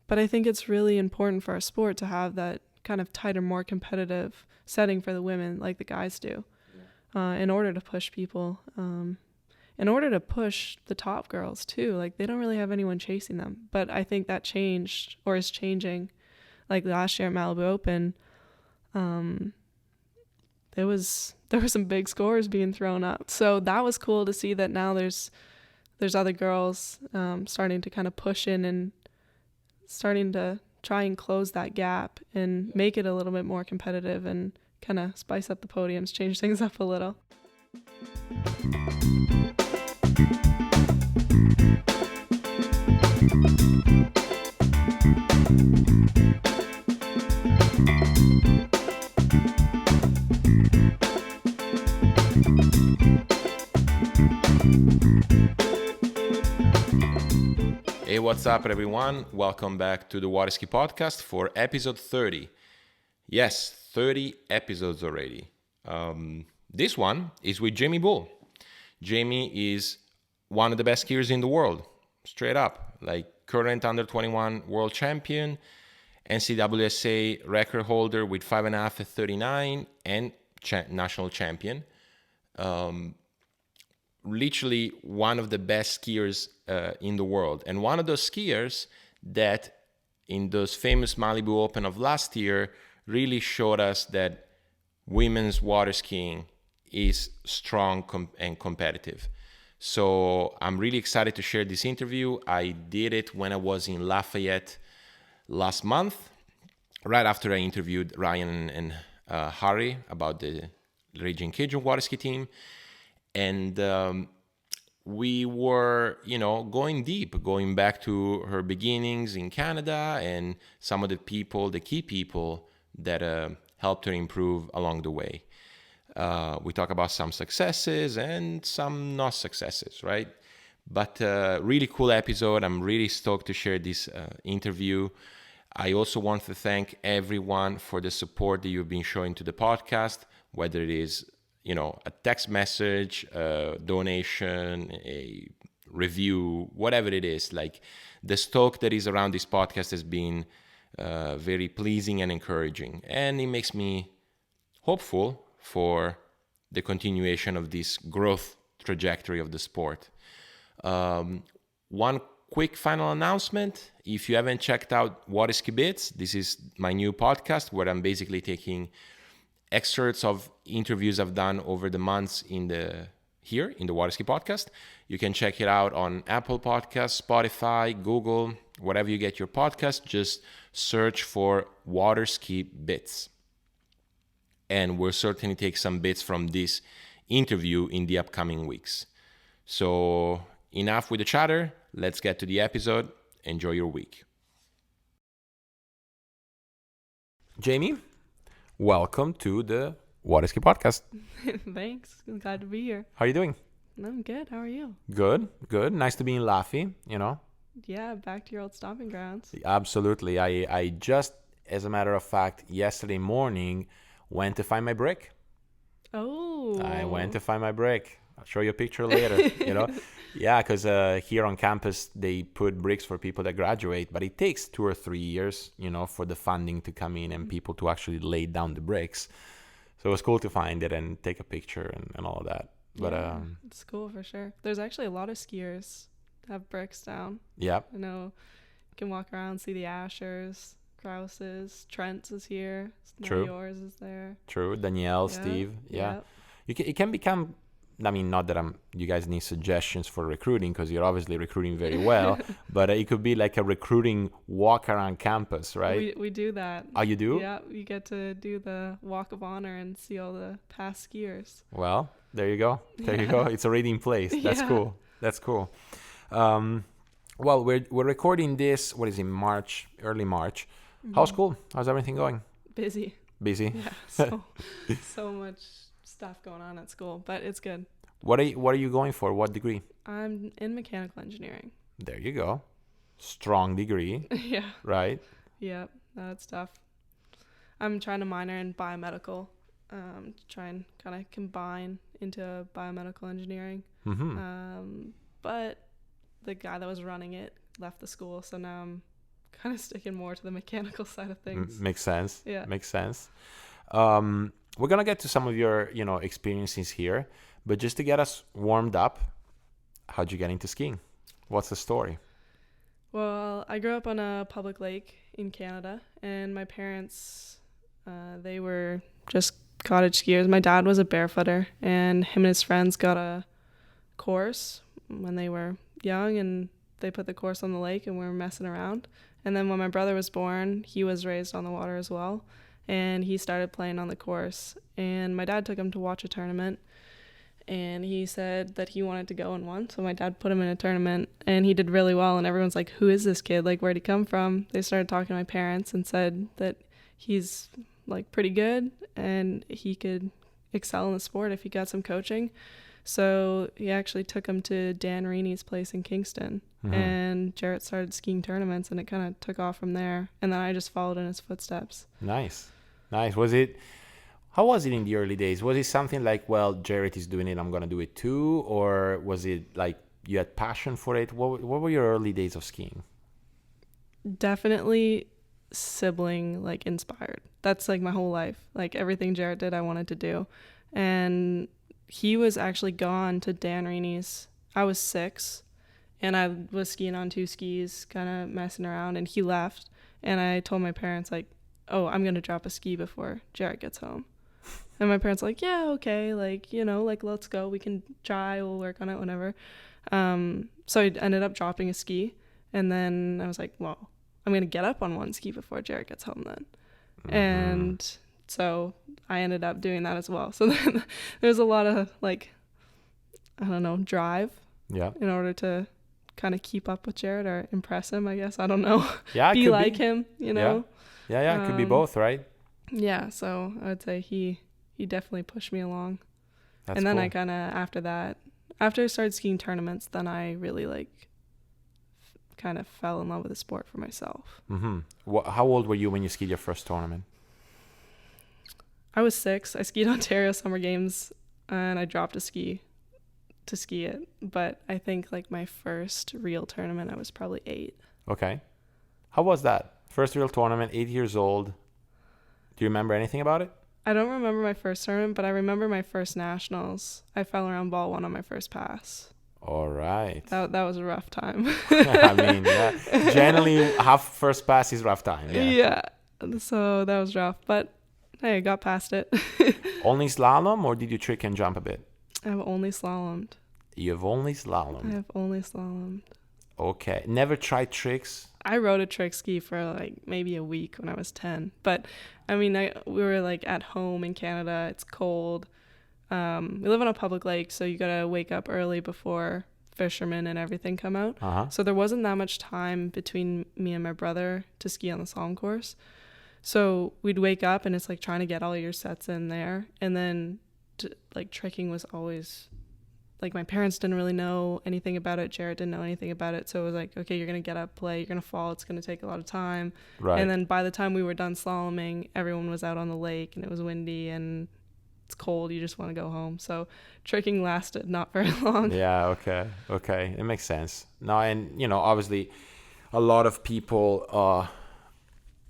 But I think it's really important for our sport to have that kind of tighter, more competitive setting for the women like the guys do, in order to push people, in order to push the top girls too. Like, they don't really have anyone chasing them. But I think that changed, or is changing. Like last year at Malibu Open, there were some big scores being thrown up. So that was cool to see that now there's other girls starting to kind of push in and starting to try and close that gap and make it a little bit more competitive and kind of spice up the podiums, change things up a little. Hey, what's up, everyone? Welcome back to the Water Ski Podcast for episode 30. Yes, 30 episodes already. This one is with Jaimee Bull. Jaimee is one of the best skiers in the world, straight up. Like, current under 21 world champion, NCWSA record holder with 5.5 at 39, and national champion. Literally one of the best skiers in the world, and one of those skiers that in those famous Malibu Open of last year really showed us that women's water skiing is strong and competitive. So I'm really excited to share this interview. I did it when I was in Lafayette last month, right after I interviewed Ryan and Harry about the Ragin Cajuns water ski team. And we were, going deep, going back to her beginnings in Canada and some of the key people that helped her improve along the way. We talk about some successes and some not successes, right? But really cool episode. I'm really stoked to share this interview. I also want to thank everyone for the support that you've been showing to the podcast, whether it is a text message, a donation, a review, whatever it is. Like, the stoke that is around this podcast has been very pleasing and encouraging. And it makes me hopeful for the continuation of this growth trajectory of the sport. One quick final announcement. If you haven't checked out Water Ski Bits, this is my new podcast where I'm basically taking excerpts of interviews I've done over the months in the Water Ski Podcast. You can check it out on Apple Podcasts, Spotify, Google, wherever you get your podcast. Just search for Water Ski Bits. And we'll certainly take some bits from this interview in the upcoming weeks. So enough with the chatter. Let's get to the episode. Enjoy your week. Jaimee, welcome to the Water Ski Podcast. Thanks. I'm glad to be here. How are you doing? I'm good. How are you? Good. Nice to be in Laffy, Yeah, back to your old stomping grounds. Absolutely. I just, as a matter of fact, yesterday morning went to find my brick. Oh. I went to find my brick. I'll show you a picture later, Yeah, because here on campus, they put bricks for people that graduate, but it takes 2 or 3 years, for the funding to come in and people to actually lay down the bricks. So it was cool to find it and take a picture and all of that. But it's cool for sure. There's actually a lot of skiers that have bricks down. Yeah. You can walk around, see the Ashers, Grouses, Trent's is here. True. Yours is there. True. Danielle, Steve. Yeah. It can become, not that you guys need suggestions for recruiting, because you're obviously recruiting very well, but it could be like a recruiting walk around campus, right? We do that. Oh, you do? Yeah, you get to do the walk of honor and see all the past skiers. Well, there you go. It's already in place. That's cool. Well, we're recording this, what is it, early March. Mm-hmm. How's school? How's everything going? Busy? Yeah, so much stuff going on at school, but it's good. What are you going for? What degree? I'm in mechanical engineering. There you go. Strong degree. Yeah. Right? Yeah, that's tough. I'm trying to minor in biomedical, to try and kind of combine into biomedical engineering. Mm-hmm. But the guy that was running it left the school, so now I'm kind of sticking more to the mechanical side of things. Makes sense. Yeah. Makes sense. We're going to get to some of your, experiences here, but just to get us warmed up, how'd you get into skiing? What's the story? Well, I grew up on a public lake in Canada, and my parents, they were just cottage skiers. My dad was a barefooter, and him and his friends got a course when they were young, and they put the course on the lake, and we were messing around. And then when my brother was born, he was raised on the water as well, and he started playing on the course. And my dad took him to watch a tournament, and he said that he wanted to go and won. So my dad put him in a tournament, and he did really well. And everyone's like, who is this kid? Like, where'd he come from? They started talking to my parents and said that he's like pretty good and he could excel in the sport if he got some coaching. So he actually took him to Dan Reaney's place in Kingston, and Jaret started skiing tournaments, and it kind of took off from there. And then I just followed in his footsteps. Nice. How was it in the early days? Was it something like, well, Jaret is doing it, I'm going to do it too? Or was it like you had passion for it? What were your early days of skiing? Definitely sibling like inspired. That's like my whole life. Like everything Jaret did, I wanted to do. And he was actually gone to Dan Reaney's. I was 6 and I was skiing on 2 skis, kind of messing around, and he left. And I told my parents like, oh, I'm going to drop a ski before Jaret gets home. And my parents were like, yeah, okay, like, like, let's go. We can try. We'll work on it, whenever. So I ended up dropping a ski. And then I was like, well, I'm going to get up on 1 ski before Jaret gets home then. And so I ended up doing that as well. So then there's a lot of, like, I don't know, drive. Yeah. In order to kind of keep up with Jaret or impress him, I guess. I don't know. Yeah. Be like him, Yeah. Yeah. It could be both, right? Yeah. So I would say he definitely pushed me along. That's and then cool. I kind of, after I started skiing tournaments, then I really like kind of fell in love with the sport for myself. How old were you when you skied your first tournament? I was 6. I skied Ontario Summer Games, and I dropped a ski to ski it. But I think like my first real tournament, I was probably 8. Okay. How was that? First real tournament, 8 years old. Do you remember anything about it? I don't remember my first tournament, but I remember my first nationals. I fell around ball 1 on my first pass. All right. That was a rough time. I mean, generally half first pass is rough time. Yeah. So that was rough, but hey, I got past it. Only slalom, or did you trick and jump a bit? I have only slalomed. You have only slalom. I have only slalomed. Okay. Never tried tricks? I rode a trick ski for like maybe a week when I was 10. But I mean, we were like at home in Canada. It's cold. We live on a public lake, so you gotta wake up early before fishermen and everything come out. So there wasn't that much time between me and my brother to ski on the slalom course. So we'd wake up and it's like trying to get all your sets in there. And then like tricking was always like, my parents didn't really know anything about it. Jaret didn't know anything about it. So it was like, okay, you're going to get up, play, you're going to fall. It's going to take a lot of time. Right. And then by the time we were done slaloming, everyone was out on the lake and it was windy and it's cold. You just want to go home. So tricking lasted not very long. Yeah. Okay. It makes sense. No, and obviously a lot of people are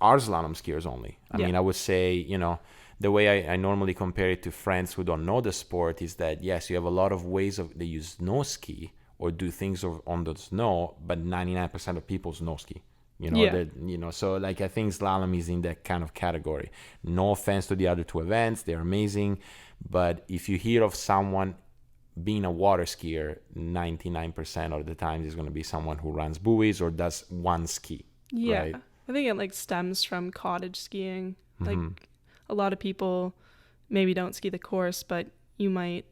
slalom skiers only. I mean, I would say, the way I normally compare it to friends who don't know the sport is that, yes, you have a lot of ways they use snow ski or do things on the snow, but 99% of people snow ski. So like I think slalom is in that kind of category. No offense to the other 2 events, they're amazing, but if you hear of someone being a water skier, 99% of the time is going to be someone who runs buoys or does one ski. Yeah, right? I think it like stems from cottage skiing. Like a lot of people maybe don't ski the course, but you might,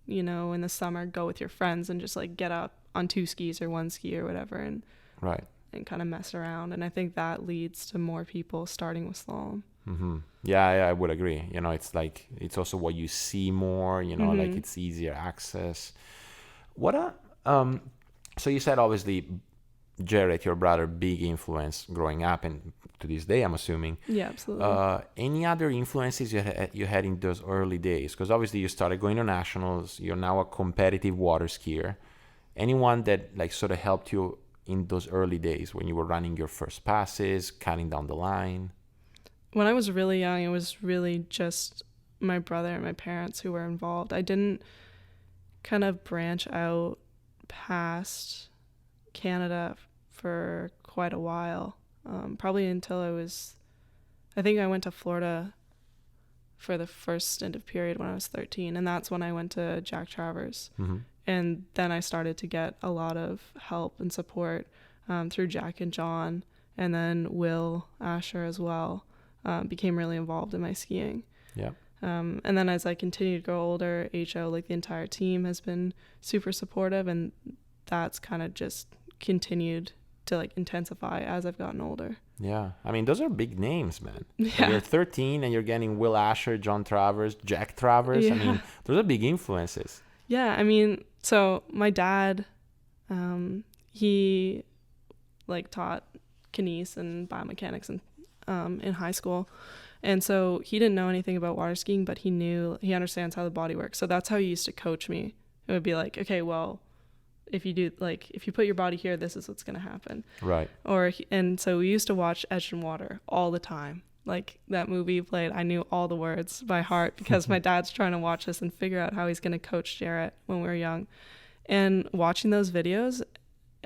in the summer go with your friends and just like get up on 2 skis or 1 ski or whatever and kind of mess around. And I think that leads to more people starting with slalom. Yeah, I would agree. It's like, it's also what you see more, like it's easier access. So you said obviously Jaret, your brother, big influence growing up and to this day, I'm assuming. Yeah, absolutely. Any other influences you had in those early days? Because obviously you started going to nationals. You're now a competitive water skier. Anyone that like sort of helped you in those early days when you were running your first passes, cutting down the line? When I was really young, it was really just my brother and my parents who were involved. I didn't kind of branch out past Canada for quite a while, probably until I think I went to Florida for the first stint of period when I was 13, and that's when I went to Jack Travers. Mm-hmm. And then I started to get a lot of help and support through Jack and John, and then Will Asher as well became really involved in my skiing. Yeah. And then as I continued to grow older, HO, like the entire team, has been super supportive, and that's kind of just continued to like intensify as I've gotten older. Yeah. I mean, those are big names, man. Yeah. You're 13 and you're getting Will Asher, John Travers, Jack Travers. Yeah. I mean, those are big influences. Yeah, I mean, so my dad, he like taught kines and biomechanics in high school. And so he didn't know anything about water skiing, but he understands how the body works. So that's how he used to coach me. It would be like, okay, well, if you put your body here, this is what's going to happen. Right. And so we used to watch Edged in Water all the time. Like that movie you played, I knew all the words by heart because my dad's trying to watch this and figure out how he's going to coach Jaret when we were young. And watching those videos,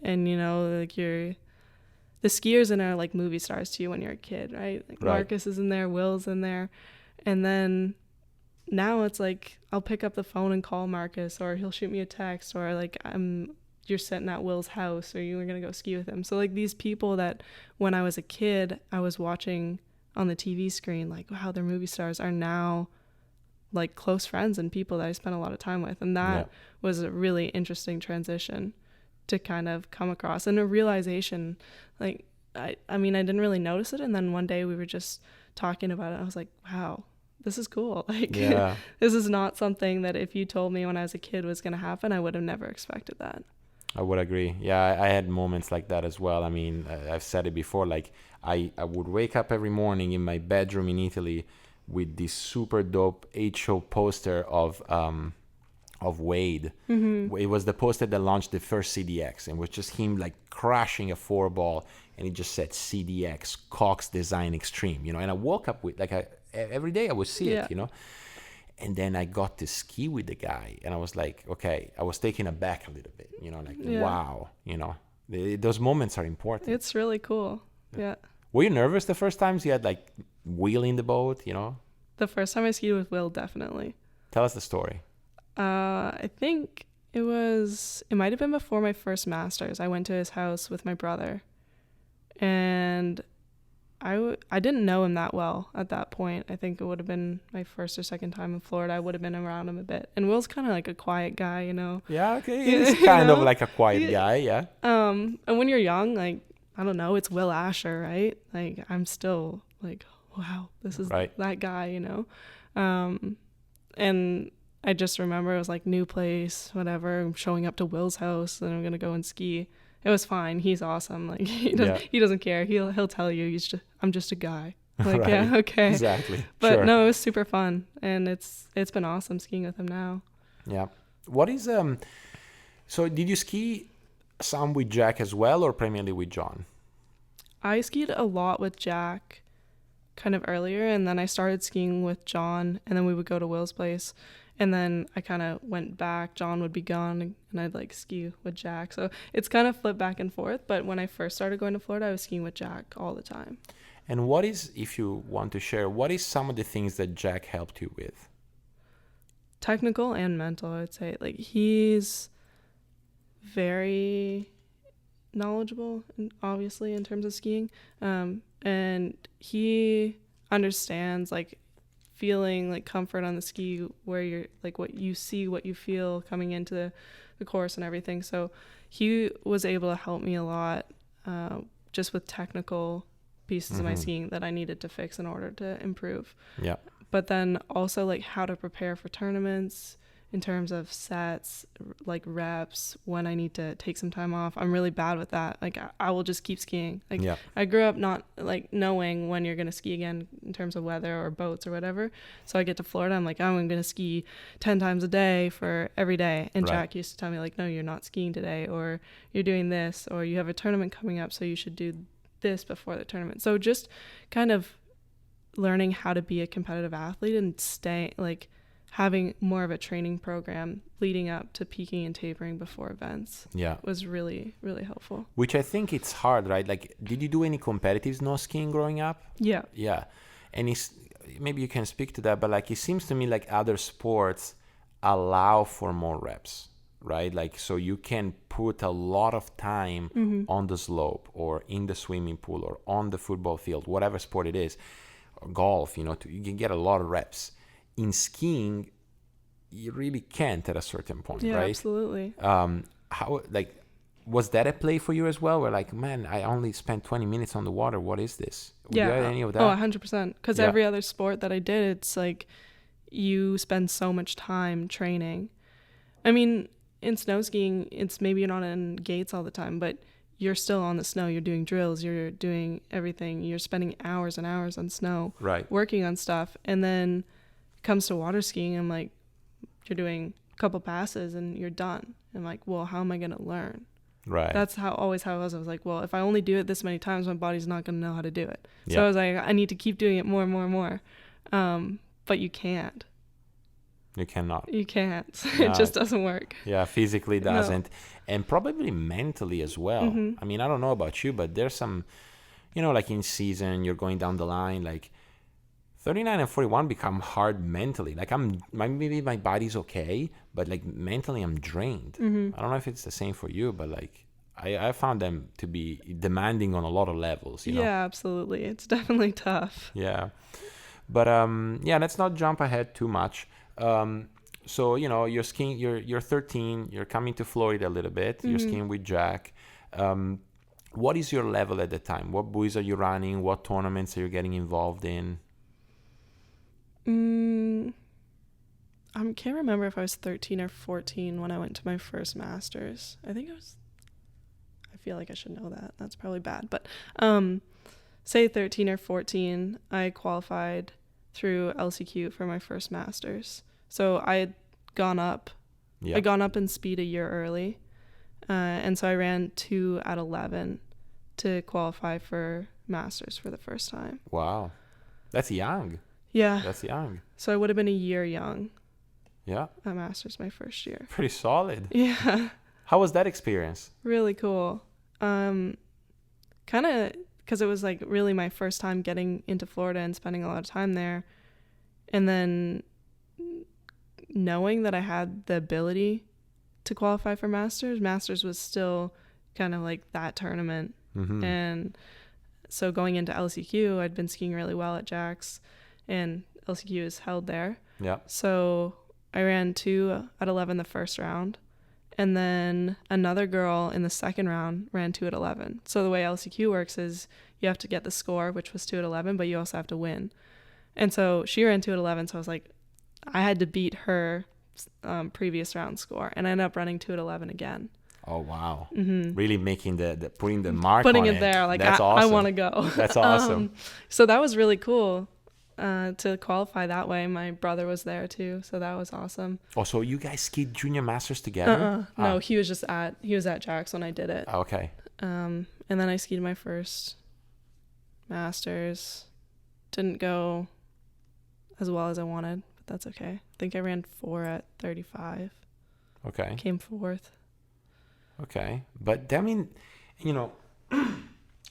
and like the skiers in are like movie stars to you when you're a kid, right? Like right. Marcus is in there, Will's in there. And then now it's like I'll pick up the phone and call Marcus, or he'll shoot me a text, or like you're sitting at Will's house, or you were going to go ski with him. So like these people that when I was a kid, I was watching on the TV screen, like, wow, they're movie stars, are now like close friends and people that I spent a lot of time with. And that was a really interesting transition to kind of come across, and a realization, like, I mean, I didn't really notice it. And then one day we were just talking about it. I was like, wow, this is cool. Like, this is not something that if you told me when I was a kid was going to happen, I would have never expected that. I would agree. Yeah, I had moments like that as well. I mean, I've said it before, like I would wake up every morning in my bedroom in Italy with this super dope HO poster of Wade. Mm-hmm. It was the poster that launched the first CDX, and it was just him like crashing a 4-ball, and it just said CDX Cox Design Extreme, and I woke up with like every day I would see it, and then I got to ski with the guy, and I was like, okay, I was taken aback a little bit, wow, those moments are important. It's really cool. Yeah. Were you nervous the first times you had like wheeling the boat, The first time I skied with Will, definitely. Tell us the story. I think it might have been before my first Masters. I went to his house with my brother, and I didn't know him that well at that point. I think it would have been my first or second time in Florida. I would have been around him a bit. And Will's kind of like a quiet guy, Yeah, okay. He's kind of like a quiet guy, yeah. And when you're young, like, I don't know, it's Will Asher, right? Like, I'm still like, wow, this is that guy, And I just remember it was like new place, whatever. I'm showing up to Will's house, and I'm gonna go and ski. It was fine. He's awesome. Like he doesn't care. He'll tell you I'm just a guy. Like yeah, okay, exactly. But no, it was super fun, and it's been awesome skiing with him now. Yeah. What is So did you ski some with Jack as well, or primarily with John? I skied a lot with Jack, kind of earlier, and then I started skiing with John, and then we would go to Will's place. And then I kind of went back. John would be gone, and I'd like ski with Jack. So it's kind of flipped back and forth. But when I first started going to Florida, I was skiing with Jack all the time. And what is, if you want to share, what is some of the things that Jack helped you with? Technical and mental, I would say. Like, he's very knowledgeable, obviously, in terms of skiing. And he understands, like, feeling like comfort on the ski where you're like what you see, what you feel coming into the course and everything. So he was able to help me a lot just with technical pieces of my skiing that I needed to fix in order to improve. Yeah. But then also like how to prepare for tournaments in terms of sets, like reps, when I need to take some time off. I'm really bad with that. Like I will just keep skiing. Like I grew up not like knowing when you're going to ski again in terms of weather or boats or whatever. So I get to Florida, I'm like, oh, I'm going to ski 10 times a day for every day. And Jack used to tell me like, no, you're not skiing today, or you're doing this, or you have a tournament coming up, so you should do this before the tournament. So just kind of learning how to be a competitive athlete and stay like having more of a training program leading up to peaking and tapering before events was really, really helpful. Which I think it's hard, right? Like, did you do any competitive snow skiing growing up? Yeah. And maybe you can speak to that, but like it seems to me like other sports allow for more reps, right? Like, so you can put a lot of time on the slope or in the swimming pool or on the football field, whatever sport it is, or golf, you can get a lot of reps. In skiing, you really can't at a certain point, right? Yeah, absolutely. How, like, was that a play for you as well? Where like, man, I only spent 20 minutes on the water. What is this? Yeah. Did you have any of that? Oh, 100%. Because every other sport that I did, it's like you spend so much time training. I mean, in snow skiing, it's maybe you're not in gates all the time, but you're still on the snow. You're doing drills. You're doing everything. You're spending hours and hours on snow, working on stuff. And then it comes to water skiing, I'm like, you're doing a couple passes and you're done. I'm like, well, how am I going to learn? Right. That's always how it was. I was like, well, if I only do it this many times, my body's not going to know how to do it. So I was like, I need to keep doing it more and more and more. But you can't. You cannot. You can't. It just doesn't work. Yeah, physically doesn't. No. And probably mentally as well. I mean, I don't know about you, but there's some, like in season, you're going down the line, like 39 and 41 become hard mentally. Like maybe my body's okay, but like mentally I'm drained. I don't know if it's the same for you, but like I found them to be demanding on a lot of levels. Yeah, absolutely. It's definitely tough. Yeah. But let's not jump ahead too much. So, you're skiing, you're 13, you're coming to Florida a little bit, you're skiing with Jack. What is your level at the time? What buoys are you running? What tournaments are you getting involved in? I can't remember if I was 13 or 14 when I went to my first Masters. I feel like I should know that. That's probably bad. But say 13 or 14, I qualified through LCQ for my first Masters. So I had gone up. Yeah. I'd gone up in speed a year early. And so I ran 2 at 11 to qualify for Masters for the first time. Wow. That's young. Yeah. That's young. So I would have been a year young. Yeah. At Masters my first year. Pretty solid. Yeah. How was that experience? Really cool. Kind of because it was like really my first time getting into Florida and spending a lot of time there. And then knowing that I had the ability to qualify for Masters was still kind of like that tournament. And so going into LCQ, I'd been skiing really well at Jack's, and LCQ is held there. Yeah. So I ran 2 at 11 the first round, and then another girl in the second round ran 2 at 11. So the way LCQ works is you have to get the score, which was 2 at 11, but you also have to win. And so she ran 2 at 11, so I was like, I had to beat her previous round score, and I ended up running 2 at 11 again. Oh, wow. Really making putting the mark putting on it there, like That's I awesome. want to go. That's awesome. So that was really cool to qualify that way. My brother was there too, so that was awesome. Oh, so you guys skied junior masters together? No, he was at Jack's when I did it. Okay. And then I skied my first Masters. Didn't go as well as I wanted, but that's okay. I think I ran 4 at 35. Okay. Came 4th. Okay. But I mean,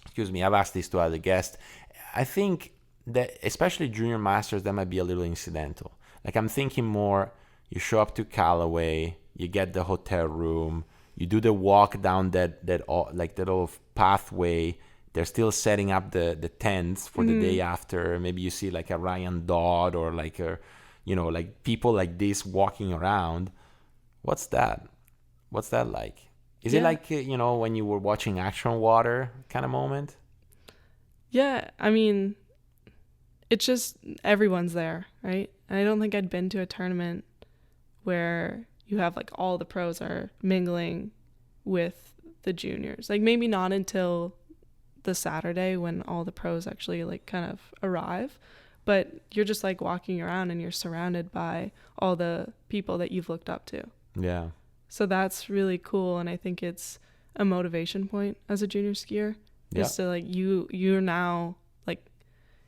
excuse me, I've asked this to other guests. I think that especially junior masters, that might be a little incidental. Like I'm thinking more, you show up to Callaway, you get the hotel room, you do the walk down that little pathway. They're still setting up the tents for the day after. Maybe you see like a Ryan Dodd or like like people like this walking around. What's that? What's that like? Is it like, when you were watching Action Water kind of moment? Yeah, I mean, it's just everyone's there, right? I don't think I'd been to a tournament where you have like all the pros are mingling with the juniors. Like maybe not until the Saturday when all the pros actually like kind of arrive, but you're just like walking around and you're surrounded by all the people that you've looked up to. Yeah. So that's really cool, and I think it's a motivation point as a junior skier. Yeah. Is to like you're now like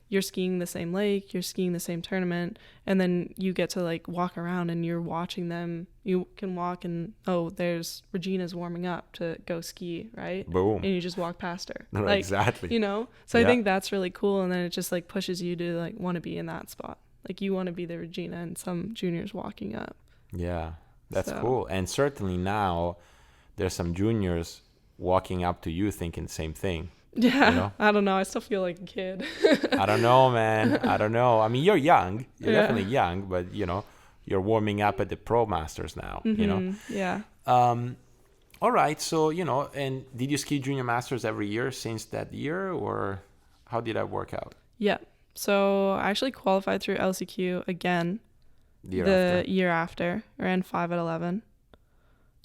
you're skiing the same lake, you're skiing the same tournament, and then you get to like walk around and you're watching them. You can walk and there's Regina's warming up to go ski, right? Boom. And you just walk past her. Right, Like, exactly. you know? So I think that's really cool, and then it just like pushes you to like want to be in that spot. Like you want to be the Regina and some juniors walking up. Yeah. That's So. cool. And certainly now there's some juniors walking up to you thinking the same thing. Yeah. You know? I don't know. I still feel like a kid. I don't know, man. I don't know. I mean, you're young. You're Yeah. definitely young, but you know, you're warming up at the Pro Masters now, you know? Yeah. All right. So, you know, and did you ski Junior Masters every year since that year, or how did that work out? Yeah. So I actually qualified through LCQ again The year after. Ran 5 at 11.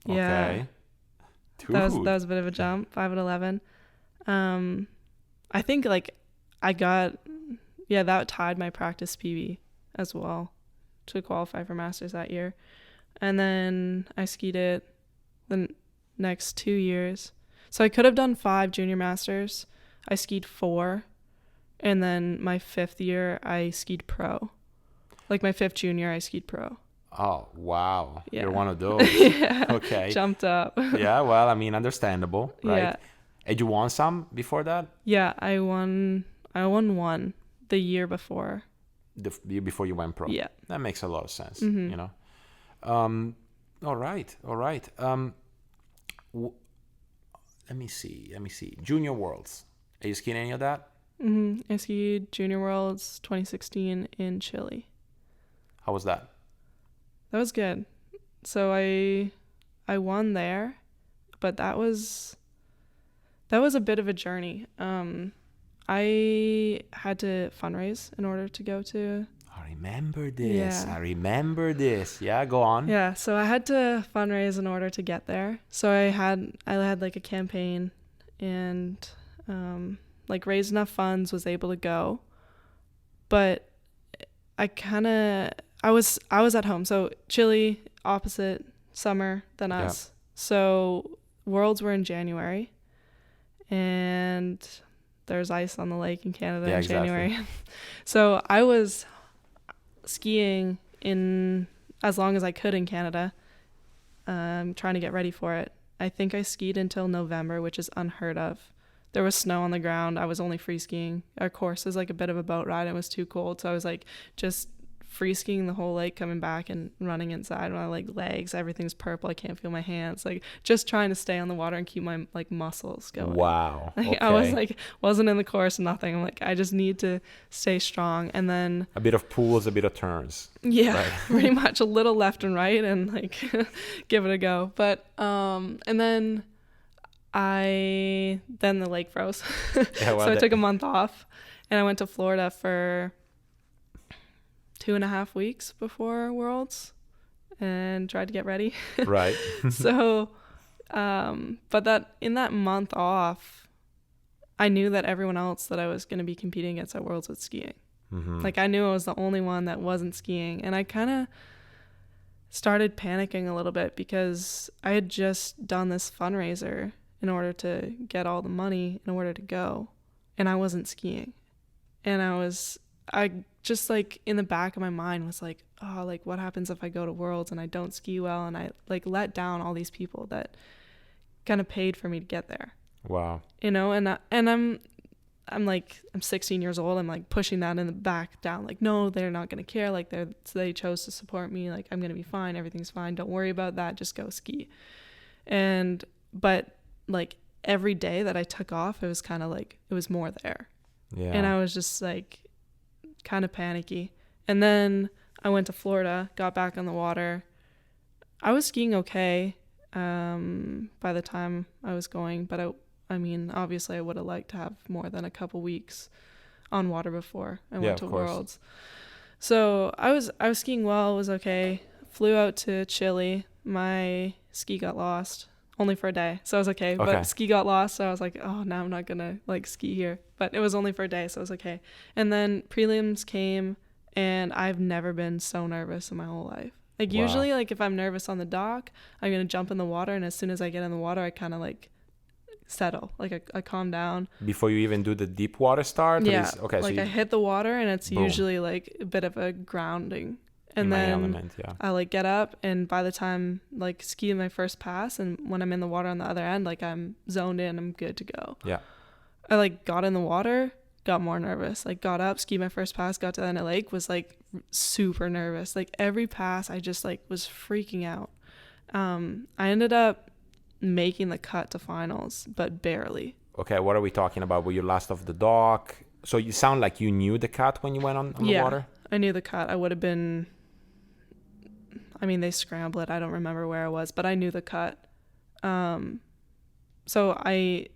Okay. Yeah. Dude. That was a bit of a jump. 5 at 11. I think like that tied my practice PB as well to qualify for Masters that year. And then I skied it the next 2 years. So I could have done 5 Junior Masters. I skied 4. And then my 5th year, I skied pro. Like my 5th junior, I skied pro. Oh, wow. Yeah. You're one of those. Yeah. Okay. Jumped up. Yeah, well, I mean, understandable, right? Yeah. Had you won some before that? Yeah, I won 1 the year before. The year before you went pro? Yeah. That makes a lot of sense, you know? All right. Let me see. Junior Worlds. Are you skiing any of that? I skied Junior Worlds 2016 in Chile. How was that? That was good. So I won there, but that was a bit of a journey. I had to fundraise in order to go to. I remember this. Yeah. Yeah, go on. Yeah, so I had to fundraise in order to get there. So I had like a campaign and like raised enough funds, was able to go. But I was at home. So Chile, opposite summer than us. So Worlds were in January, and there's ice on the lake in Canada in January. Exactly. So I was skiing in as long as I could in Canada, trying to get ready for it. I think I skied until November, which is unheard of. There was snow on the ground. I was only free skiing. Our course is like a bit of a boat ride. It was too cold. So I was like just free skiing the whole lake, coming back and running inside. My like legs, everything's purple. I can't feel my hands. Like just trying to stay on the water and keep my like muscles going. Wow. Like, Okay. I was like, wasn't in the course, nothing. I'm like, I just need to stay strong. And then a bit of pools, a bit of turns. yeah, Right. pretty much a little left and right and like give it a go. But and then the lake froze. Yeah, well, so I took a month off and I went to Florida for 2.5 weeks before Worlds and tried to get ready. Right. So, but that in that month off, I knew that everyone else that I was going to be competing against at Worlds was skiing. Mm-hmm. Like I knew I was the only one that wasn't skiing, and I kind of started panicking a little bit because I had just done this fundraiser in order to get all the money in order to go, and I wasn't skiing. And I just like in the back of my mind was like, oh, like what happens if I go to Worlds and I don't ski well, and I like let down all these people that kind of paid for me to get there. Wow. You know, and I'm 16 years old. I'm like pushing that in the back down. Like, no, they're not going to care. Like they chose to support me. Like I'm going to be fine. Everything's fine. Don't worry about that. Just go ski. But like every day that I took off, it was kind of like, it was more there. Yeah. And I was just like kind of panicky. And then I went to Florida, got back on the water. I was skiing okay by the time I was going, but I mean, obviously I would have liked to have more than a couple weeks on water before I went to Worlds. So I was skiing well, it was okay. flew out to Chile. My ski got lost only for a day, so I was okay. But ski got lost, so I was like, oh, now I'm not gonna like ski here. But it was only for a day, so it was okay. And then prelims came, and I've never been so nervous in my whole life. Like usually, like if I'm nervous on the dock, I'm gonna jump in the water, and as soon as I get in the water, I kind of like settle, like I calm down before you even do the deep water start. Yeah, okay, like so I hit the water, and it's boom. Usually like a bit of a grounding, and in then my element, yeah. I like get up, and by the time like ski my first pass, and when I'm in the water on the other end, like I'm zoned in, I'm good to go. Yeah, I like got in the water, got more nervous, like got up, ski my first pass, got to the end of the lake, was like super nervous. Like every pass I just like was freaking out. I ended up making the cut to finals, but barely. Okay, what are we talking about? Were you last off the dock? So you sound like you knew the cut when you went on the water? I knew the cut. I would have been, I mean, they scrambled it. I don't remember where I was, but I knew the cut. So I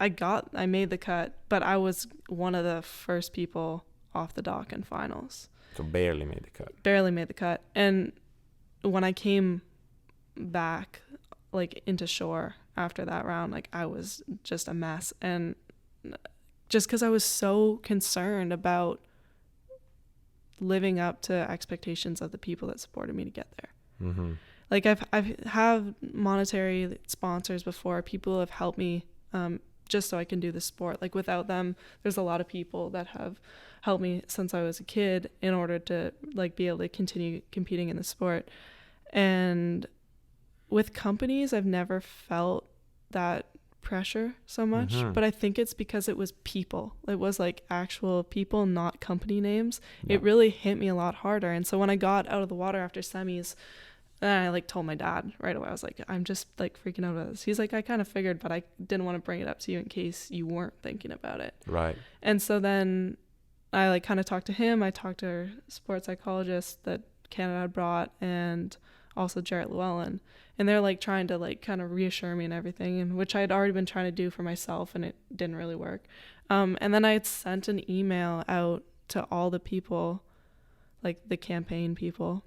made the cut, but I was one of the first people off the dock in finals. So barely made the cut. Barely made the cut. And when I came back like into shore after that round, like I was just a mess, and just because I was so concerned about living up to expectations of the people that supported me to get there. Mm-hmm. Like I've have monetary sponsors before. People have helped me just so I can do the sport. Like without them, there's a lot of people that have helped me since I was a kid in order to like be able to continue competing in the sport. And with companies, I've never felt that pressure so much, but I think it's because it was people. It was like actual people, not company names. It really hit me a lot harder. And so when I got out of the water after semis, I like told my dad right away. I was like, I'm just like freaking out about this. He's like, I kind of figured, but I didn't want to bring it up to you in case you weren't thinking about it. Right. And so then I like kind of talked to him. I talked to our sports psychologist that Canada had brought, and also Jaret Llewellyn. And they're like trying to like kind of reassure me and everything, and which I had already been trying to do for myself, and it didn't really work. And then I had sent an email out to all the people, like the campaign people,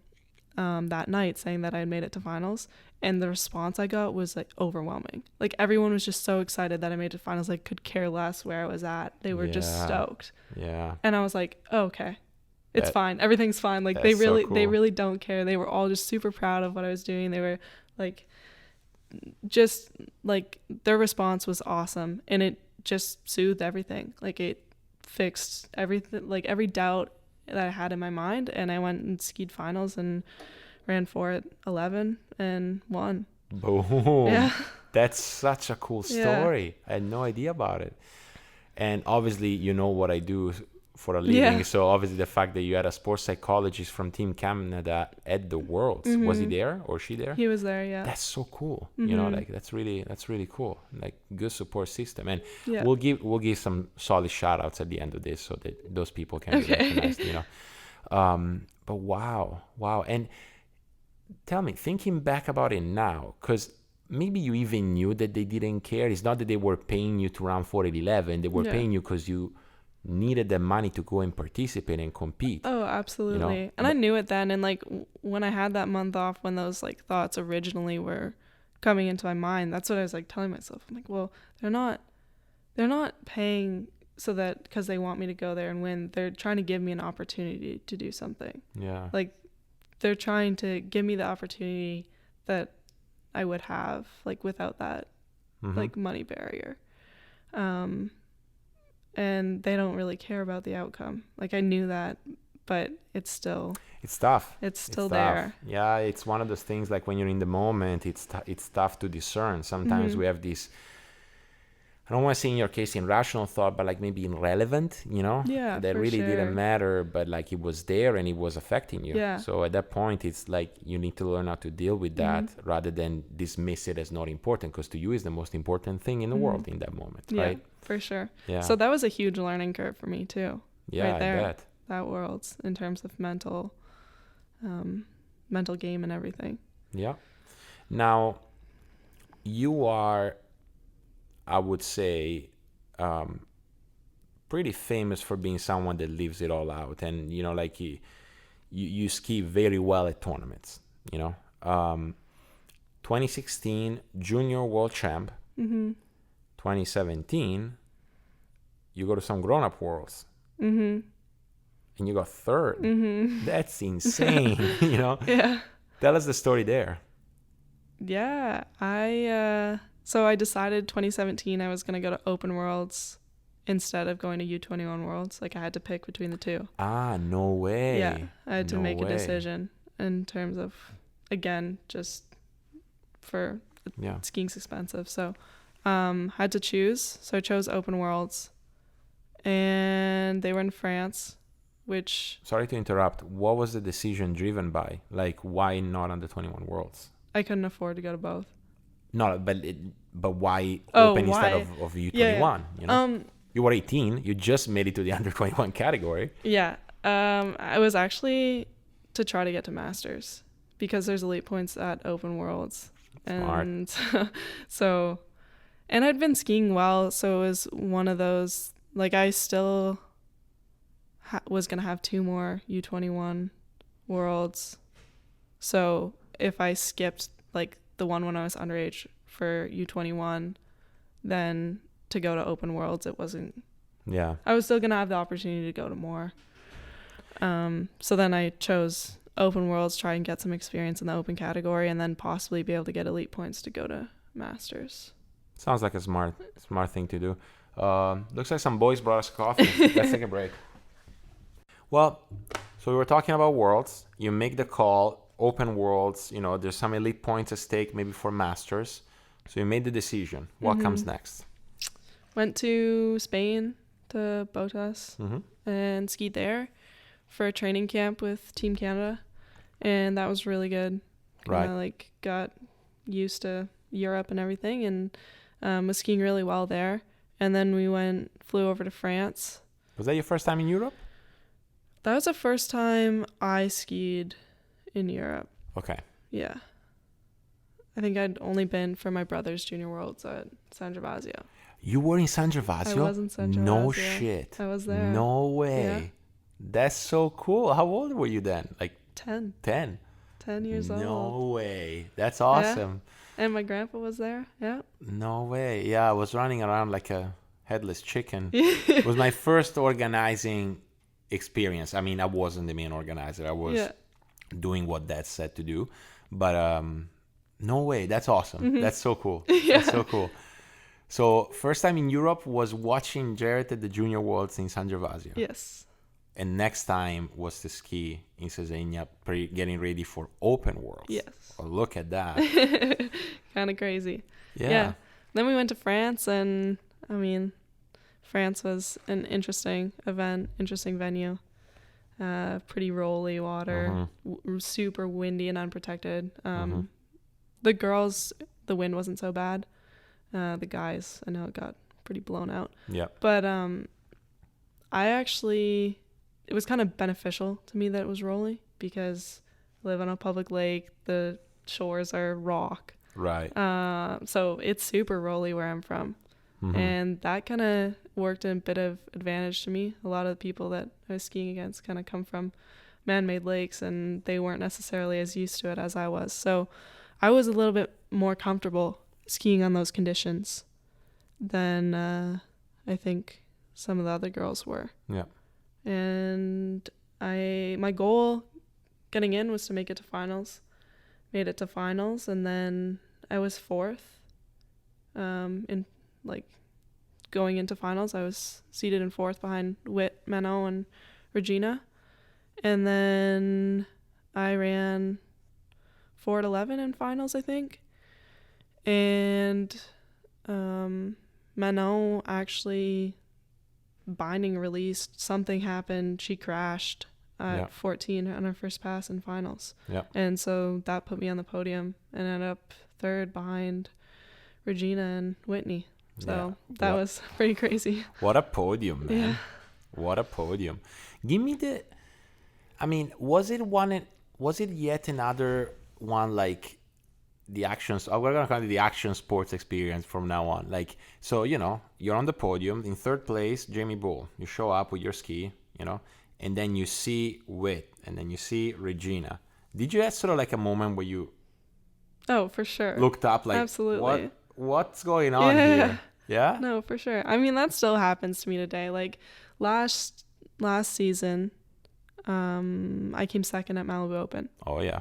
that night saying that I had made it to finals. And the response I got was like overwhelming. Like everyone was just so excited that I made it to finals. Like could care less where I was at. They were just stoked. Yeah. And I was like, oh, okay. It's fine. Everything's fine. Like they really don't care. They were all just super proud of what I was doing. They were like, just like their response was awesome, and it just soothed everything. Like it fixed everything, like every doubt that I had in my mind. And I went and skied finals and ran 4:11 and won. Boom. Yeah. That's such a cool story. I had no idea about it. And obviously, you know what I do for a living. Yeah. So obviously the fact that you had a sports psychologist from Team Canada at the Worlds, was he there or she there? He was there, yeah. That's so cool. You know, like that's really cool. Like good support system. And yeah. we'll give some solid shout outs at the end of this so that those people can be recognized, you know. But wow. And tell me, thinking back about it now, because maybe you even knew that they didn't care. It's not that they were paying you to run 4:11. They were paying you because you needed the money to go and participate and compete. Oh, absolutely. You know? And I knew it then. And like when I had that month off, when those like thoughts originally were coming into my mind, that's what I was like telling myself. I'm like, well, they're not paying so that because they want me to go there and win. They're trying to give me an opportunity to do something. Yeah. Like they're trying to give me the opportunity that I would have like without that like money barrier. And they don't really care about the outcome. Like I knew that, but it's tough. It's still there. Yeah, it's one of those things like when you're in the moment, it's tough to discern. Sometimes we have this, I don't want to say in your case irrational thought, but like maybe irrelevant, you know? Yeah, that really didn't matter, but like it was there and it was affecting you. Yeah. So at that point, it's like you need to learn how to deal with that rather than dismiss it as not important, because to you is the most important thing in the world in that moment, right? Yeah, for sure. Yeah. So that was a huge learning curve for me too. Yeah, right there, I bet. That world's in terms of mental game and everything. Yeah. Now, you are, I would say, pretty famous for being someone that lives it all out. And, you know, like you ski very well at tournaments. you know. 2016 junior world champ. 2017 you go to some grown-up worlds. And you got third. That's insane. You know. Yeah. Tell us the story there. Yeah, so I decided 2017 I was going to go to Open Worlds instead of going to U21 Worlds. Like, I had to pick between the two. Ah, no way. Yeah, I had to make a decision in terms of, again, just for skiing's expensive. So had to choose. So I chose Open Worlds, and they were in France, which... Sorry to interrupt. What was the decision driven by? Like, why not under 21 Worlds? I couldn't afford to go to both. No, but why Open instead of U21? Yeah. You know, you were 18. You just made it to the under 21 category. Yeah, I was actually to try to get to Masters because there's elite points at Open Worlds. Smart. And so, and I'd been skiing well, so it was one of those, like, I still was gonna have 2 more U21 Worlds. So if I skipped like the one when I was underage for U21, then to go to Open Worlds, it wasn't. Yeah. I was still gonna have the opportunity to go to more. So then I chose Open Worlds, try and get some experience in the open category, and then possibly be able to get elite points to go to Masters. Sounds like a smart thing to do. Looks like some boys brought us coffee. Let's take a break. Well, so we were talking about Worlds. You make the call. Open Worlds, you know, there's some elite points at stake, maybe for Masters. So you made the decision. What comes next? Went to Spain to Botas and skied there for a training camp with Team Canada, and that was really good. Right. Like, got used to Europe and everything, and was skiing really well there. And then we flew over to France. Was that your first time in Europe? That was the first time I skied in Europe. Okay. Yeah. I think I'd only been for my brother's junior worlds at San Gervasio. You were in San Gervasio? I was in San Gervasio. No shit. I was there. No way. Yeah. That's so cool. How old were you then? Like 10. 10? 10 years old. No way. That's awesome. Yeah. And my grandpa was there. Yeah. No way. Yeah, I was running around like a headless chicken. It was my first organizing experience. I mean, I wasn't the main organizer. I was doing what Dad said to do. But no way. That's awesome. That's so cool. That's so cool. So first time in Europe was watching Jaret at the Junior Worlds in San Gervasio. Yes. And next time was to ski in Cesena, getting ready for Open Worlds. Yes. Oh, look at that. Kind of crazy. Yeah. Then we went to France, and I mean, France was an interesting event, interesting venue. Pretty rolly water, super windy and unprotected. The girls, the wind wasn't so bad. The guys, I know it got pretty blown out. Yeah. But it was kind of beneficial to me that it was rolly because I live on a public lake. The shores are rock. Right. So it's super rolly where I'm from. And that kind of worked a bit of advantage to me. A lot of the people that I was skiing against kind of come from man-made lakes, and they weren't necessarily as used to it as I was. So I was a little bit more comfortable skiing on those conditions than I think some of the other girls were. Yeah. And my goal getting in was to make it to finals. Made it to finals, and then I was 4th. In like going into finals, I was seated in 4th behind Whit, Manon, and Regina. And then I ran 4:11 in finals, I think. And Manon actually binding released. Something happened. She crashed at 14 on her first pass in finals. Yeah. And so that put me on the podium and ended up 3rd behind Regina and Whitney. So that was pretty crazy. What a podium, man. Yeah. What a podium. Give me was it yet another one like the actions? We're going to call it the action sports experience from now on. Like, so, you're on the podium in 3rd place, Jaimee Bull. You show up with your ski, and then you see Whit, and then you see Regina. Did you have sort of like a moment where you Oh, for sure. looked up like, Absolutely. what's going on here? Yeah? No, for sure. I mean, that still happens to me today. Like last season, I came second at Malibu Open. Oh, yeah.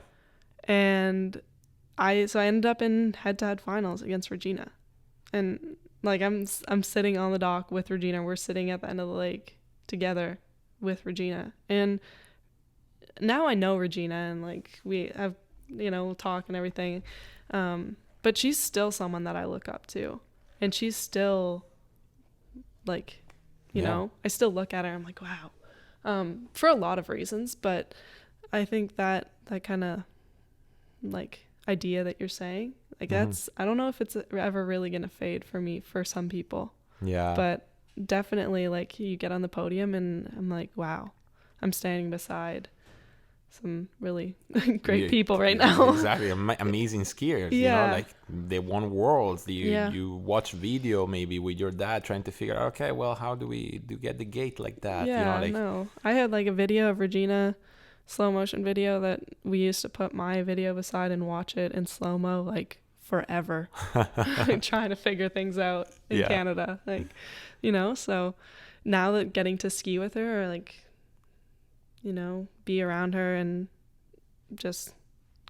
And I ended up in head-to-head finals against Regina. And like I'm sitting on the dock with Regina. We're sitting at the end of the lake together with Regina. And now I know Regina, and like we have, talk and everything. But she's still someone that I look up to. And she's still like, you know, I still look at her. I'm like, wow. For a lot of reasons, but I think that kind of like idea that you're saying, like that's, I don't know if it's ever really going to fade for me, for some people. Yeah. But definitely like you get on the podium and I'm like, wow, I'm standing beside some really great people right now. Exactly. Amazing skiers. Yeah. You know, like they won worlds. You watch video maybe with your dad trying to figure out, okay, well, how do we get the gate like that? Yeah, you know, like, no. I had like a video of Regina, slow motion video, that we used to put my video beside and watch it in slow-mo like forever. Trying to figure things out in Canada. Like, so now that getting to ski with her, or like, be around her and just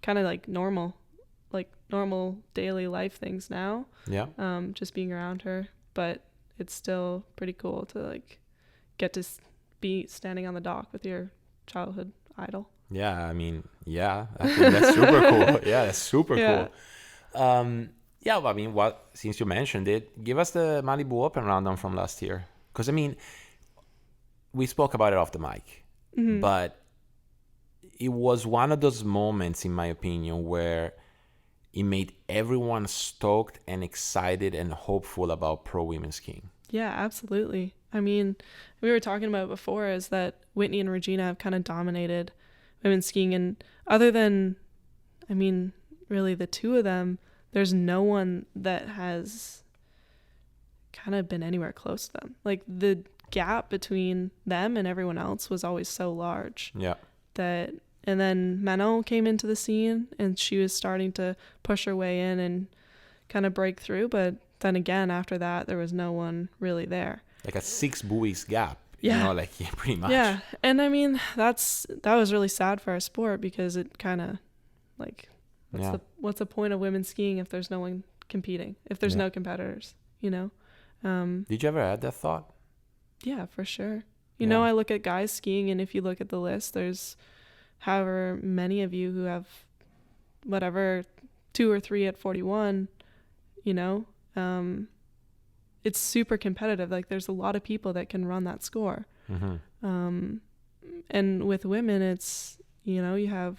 kind of like normal daily life things now. Yeah. Just being around her, but it's still pretty cool to like get to be standing on the dock with your childhood idol. Yeah, I mean, I think that's super cool. Yeah, that's super cool. Well, I mean, since you mentioned it, give us the Malibu Open rundown from last year. Because, I mean, we spoke about it off the mic, but it was one of those moments, in my opinion, where it made everyone stoked and excited and hopeful about pro women skiing. Yeah, absolutely. I mean, we were talking about it before, is that Whitney and Regina have kind of dominated women's skiing. And other than, I mean, really the two of them, there's no one that has kind of been anywhere close to them. Like the gap between them and everyone else was always so large. Yeah. And then Manon came into the scene and she was starting to push her way in and kind of break through. But then again, after that, there was no one really there. Like a 6 buoys gap. Yeah. Pretty much. Yeah. And I mean, that was really sad for our sport, because it kind of like, what's the point of women skiing if there's no one competing, if there's no competitors, Did you ever have that thought? Yeah, for sure. I look at guys skiing, and if you look at the list, there's however many of you who have whatever 2 or 3 at 41, it's super competitive. Like there's a lot of people that can run that score. And with women, it's, you have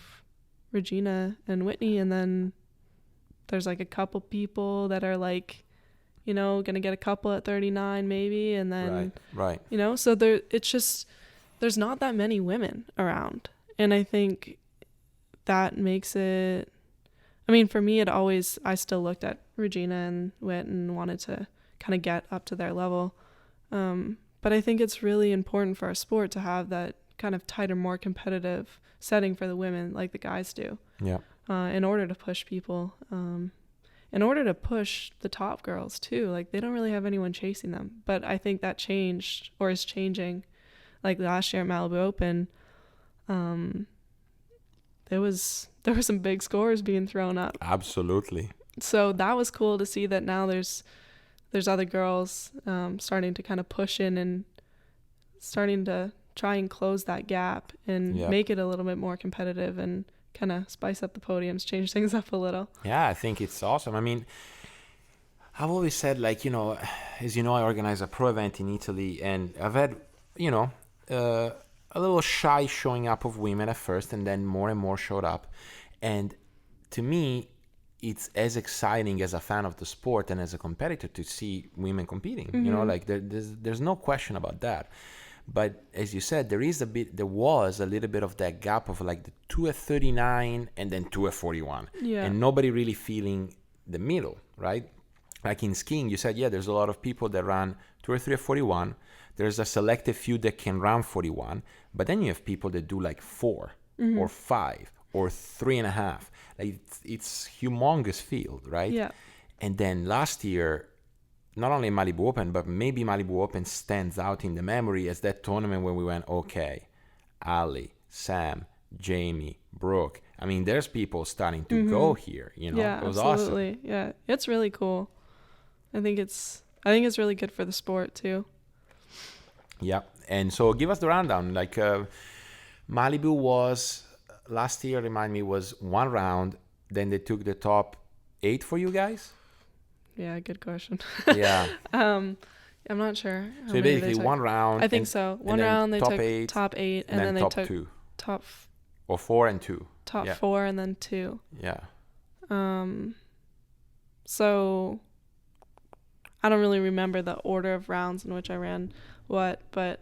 Regina and Whitney, and then there's like a couple people that are like, gonna get a couple at 39 maybe, and then right. So there's not that many women around, and I think that makes it, I mean, for me, I still looked at Regina and Whit and wanted to kind of get up to their level, but I think it's really important for our sport to have that kind of tighter, more competitive setting for the women, like the guys do. Yeah. In order to push people, in order to push the top girls too. Like they don't really have anyone chasing them. But I think that changed, or is changing. Like last year at Malibu Open, there were some big scores being thrown up. Absolutely. So that was cool to see that now there's other girls starting to kind of push in and starting to try and close that gap and make it a little bit more competitive and kind of spice up the podiums, change things up a little. Yeah, I think it's awesome. I mean, I've always said, like, as you know, I organize a pro event in Italy, and I've had, a little shy showing up of women at first, and then more and more showed up. And to me, it's as exciting as a fan of the sport and as a competitor to see women competing. Like there's no question about that. But as you said, there was a little bit of that gap of like the 2 at 39 and then 2 at 41. Yeah. And nobody really feeling the middle, right? Like in skiing, you said, there's a lot of people that run 2 or 3 at 41. There's a selective few that can run 41. But then you have people that do like 4 or 5 or 3.5. Like it's humongous field, right? Yeah. And then last year, not only Malibu Open, but maybe Malibu Open stands out in the memory as that tournament when we went, okay, Ali, Sam, Jaimee, Brooke. I mean, there's people starting to go here, you know. Yeah, it was absolutely. awesome. Yeah, it's really cool. I think it's really good for the sport too. Yeah. And so give us the rundown. Like Malibu was last year, remind me, was one round. Then they took the top 8 for you guys. Yeah, good question. Yeah. I'm not sure. So basically one round. I think so. One round they took top 8, and then they top took 2. Top or 4 and 2. Top 4 and then 2. Yeah. So I don't really remember the order of rounds in which I ran what, but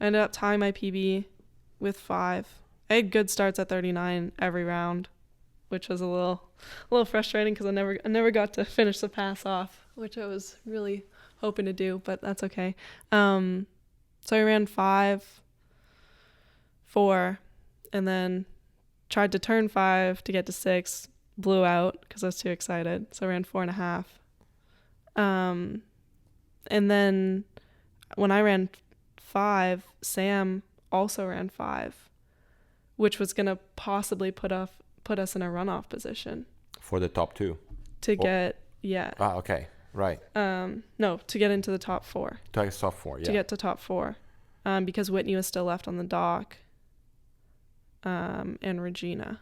I ended up tying my PB with 5. I had good starts at 39 every round, which was a little frustrating because I never got to finish the pass off, which I was really hoping to do, but that's okay. So I ran 5, 4, and then tried to turn 5 to get to 6, blew out because I was too excited. So I ran 4.5. And then when I ran 5, Sam also ran 5, which was going to possibly put us in a runoff position. For the top 2? To get, yeah. Ah, okay. Right. No, to get into the top 4. To get top 4, yeah. To get to top 4. Because Whitney was still left on the dock. And Regina.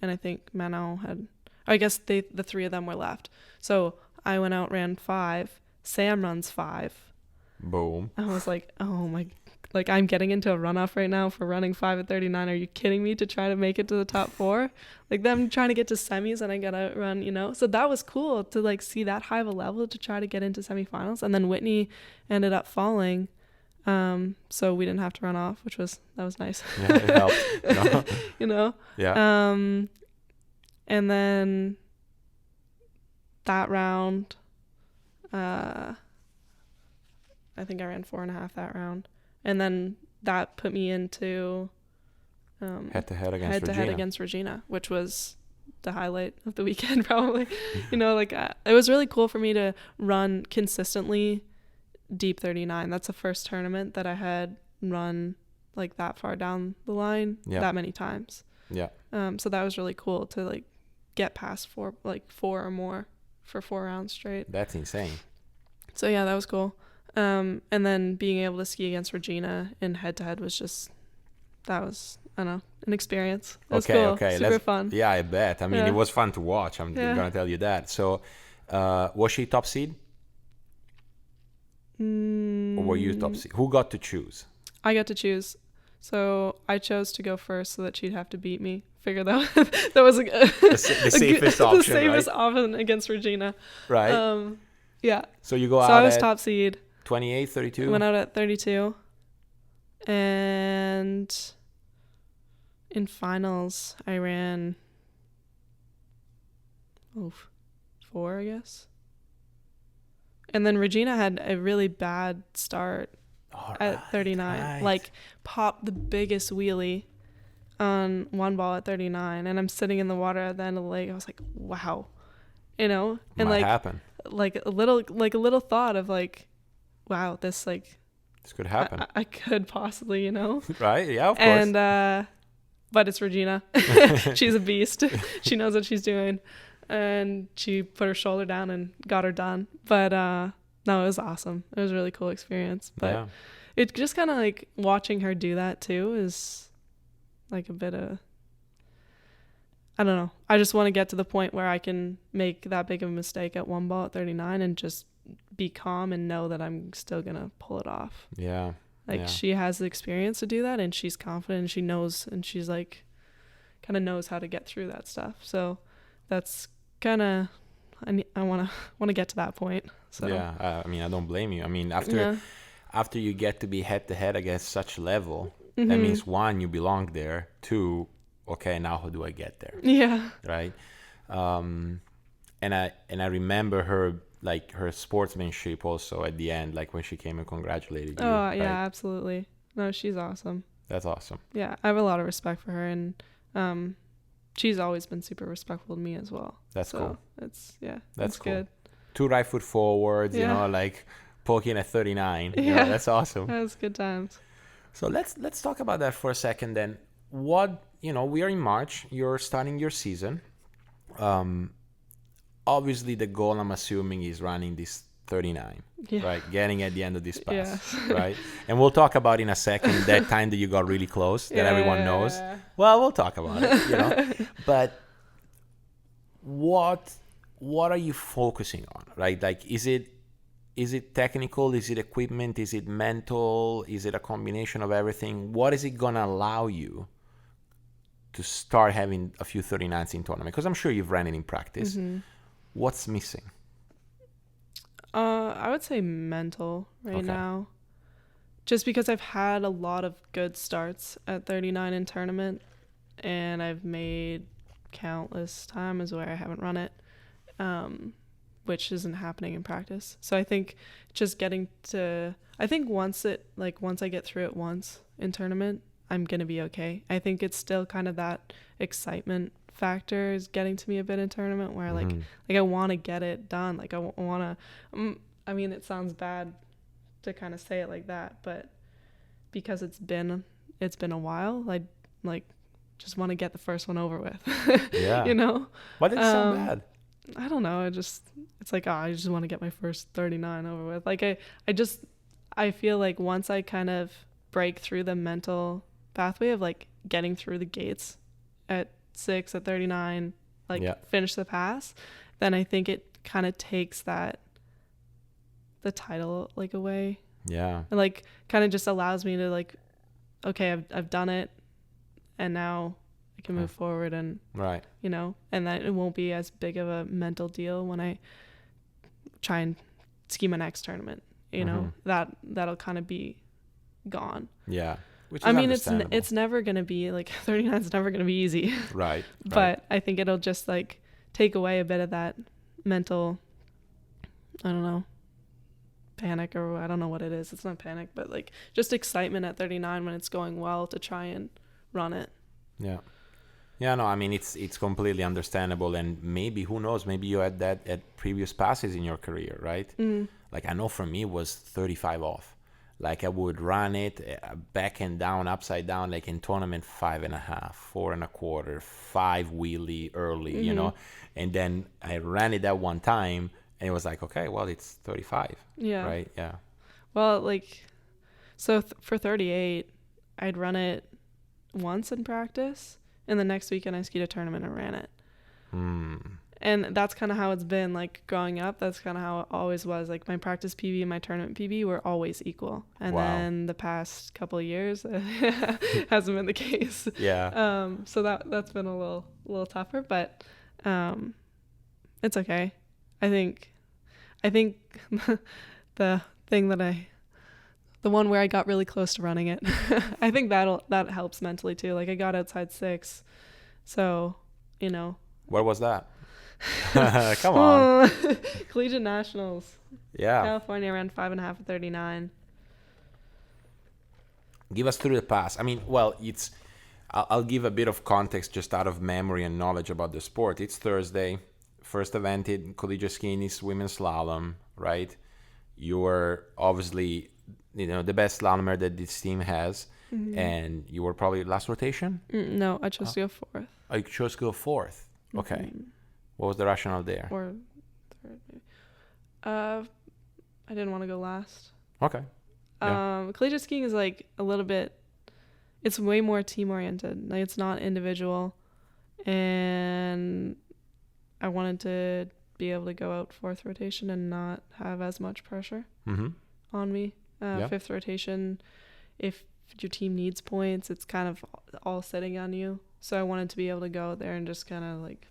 And I think Manon had, I guess the 3 of them were left. So I went out, ran 5. Sam runs 5. Boom. I was like, oh my, like I'm getting into a runoff right now for running 5 at 39. Are you kidding me, to try to make it to the top 4? Like them trying to get to semis and I gotta run, you know? So that was cool to like see that high of a level to try to get into semifinals. And then Whitney ended up falling. So we didn't have to run off, that was nice. Yeah, it helped. You know? Yeah. And then that round, I think I ran 4.5 that round. And then that put me into head-to-head against Regina, which was the highlight of the weekend probably. You know, like it was really cool for me to run consistently deep 39. That's the first tournament that I had run like that far down the line that many times. Yeah. So that was really cool to like get past 4 or more for 4 rounds straight. That's insane. So yeah, that was cool. And then being able to ski against Regina in head-to-head was just, that was, I don't know, an experience. It was cool. Super fun. Yeah, I bet. I mean, it was fun to watch. I'm gonna tell you that. So was she top seed? Or were you top seed? Who got to choose? I got to choose. So I chose to go first so that she'd have to beat me. Figured that was the safest option, the safest right? option against Regina. Right. Yeah. So you go out. So I was top seed. 28, 32? Went out at 32. And in finals, I ran 4, I guess. And then Regina had a really bad start at 39. Right. Like, popped the biggest wheelie on one ball at 39. And I'm sitting in the water at the end of the lake. I was like, wow. You know? And might happen. Like a little thought of like, wow, this could happen. I could possibly, you know? Right? Yeah, of course. And, but it's Regina. She's a beast. She knows what she's doing. And she put her shoulder down and got her done. But, no, it was awesome. It was a really cool experience. But it just kind of like watching her do that too is like a bit of, I don't know. I just want to get to the point where I can make that big of a mistake at one ball at 39 and just be calm and know that I'm still going to pull it off. Yeah. Like she has the experience to do that and she's confident and she knows and she's like kind of knows how to get through that stuff. So that's kind of, I want to get to that point. So yeah. I mean, I don't blame you. I mean, after you get to be head to head against such level, that means 1, you belong there. 2, okay, now how do I get there? Yeah. Right. And I remember her, like her sportsmanship also at the end, like when she came and congratulated you. Oh yeah, absolutely. No, she's awesome. That's awesome. Yeah, I have a lot of respect for her, and She's always been super respectful to me as well. That's cool. That's cool. Good. 2 right foot forwards, you know, like poking at 39. You know, that's awesome. That was good times. So let's talk about that for a second then. What, you know, we are in March. You're starting your season. Obviously, the goal, I'm assuming, is running this 39, right? Getting at the end of this pass, right? And we'll talk about in a second that time that you got really close, that everyone knows. Well, we'll talk about it, you know. But what are you focusing on, right? Like, is it technical? Is it equipment? Is it mental? Is it a combination of everything? What is it gonna allow you to start having a few 39s in tournament? Because I'm sure you've ran it in practice. What's missing? I would say mental now. Just because I've had a lot of good starts at 39 in tournament, and I've made countless times where I haven't run it, which isn't happening in practice. So I think just once I get through it once in tournament, I'm going to be okay. I think it's still kind of that excitement factor is getting to me a bit in tournament where like I want to get it done. Like I want to, I mean, it sounds bad to kind of say it like that, but because it's been a while, I like just want to get the first one over with. You know? Why did it sound bad? I don't know. It's like, I just want to get my first 39 over with. Like I feel like once I kind of break through the mental pathway of like getting through the gates at 6 at 39, finish the pass, then I think it kind of takes the title like away. Yeah. And like kind of just allows me to like, okay, I've done it, and now I can move forward and you know, and that it won't be as big of a mental deal when I try and ski my next tournament. You know, that'll kind of be gone. Yeah. I mean, it's never going to be like 39 is never going to be easy. Right. But I think it'll just like take away a bit of that mental, I don't know, panic, or I don't know what it is. It's not panic, but like just excitement at 39 when it's going well to try and run it. Yeah. Yeah, no, I mean, it's completely understandable. And maybe, who knows, maybe you had that at previous passes in your career, right? Like I know for me it was 35 off. Like I would run it back and down, upside down, like in tournament 5.5, 4 1/4, 5 wheelie early, you know, and then I ran it that one time and it was like, okay, well, it's 35. Yeah. Right. Yeah. Well, like, so for 38, I'd run it once in practice, and the next weekend I skied a tournament and ran it. And that's kind of how it's been, like, growing up. That's kind of how it always was. Like, my practice PB and my tournament PB were always equal. And then the past couple of years, it hasn't been the case. Yeah. So that's been a little tougher, but it's okay. I think the thing the one where I got really close to running it, I think that helps mentally too. Like, I got outside 6. So, you know. Where was that? Come on. Collegiate Nationals. Yeah. California, ran 5.5 at 39. Give us through the pass. I mean, well, I'll give a bit of context just out of memory and knowledge about the sport. It's Thursday. First event in collegiate skiing is women's slalom, right? You were obviously, you know, the best slalomer that this team has. And you were probably last rotation? No, I chose to go 4th. Oh, you chose to go 4th. Okay. What was the rationale there? Or 3rd, maybe. I didn't want to go last. Okay. Yeah. Collegiate skiing is like a little bit, it's way more team oriented. Like, it's not individual, and I wanted to be able to go out 4th rotation and not have as much pressure on me. 5th rotation, if your team needs points, it's kind of all sitting on you. So I wanted to be able to go out there and just kind of like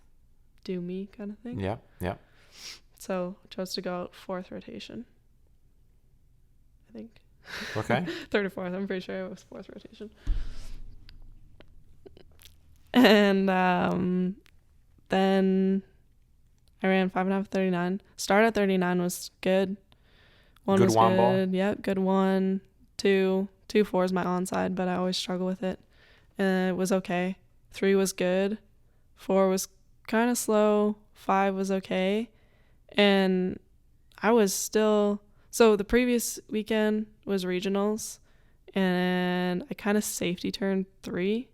do me kind of thing. Yeah, yeah. So I chose to go out 4th rotation, I think. Okay. 3rd or 4th. I'm pretty sure it was 4th rotation. And then I ran 5.5 39. Start at 39 was good. One good was one good. Ball. Yep, good one. 2 4 is my onside, but I always struggle with it. And it was okay. 3 was good, 4 was kind of slow, 5 was okay. And I was still, so the previous weekend was regionals, and I kind of safety turned 3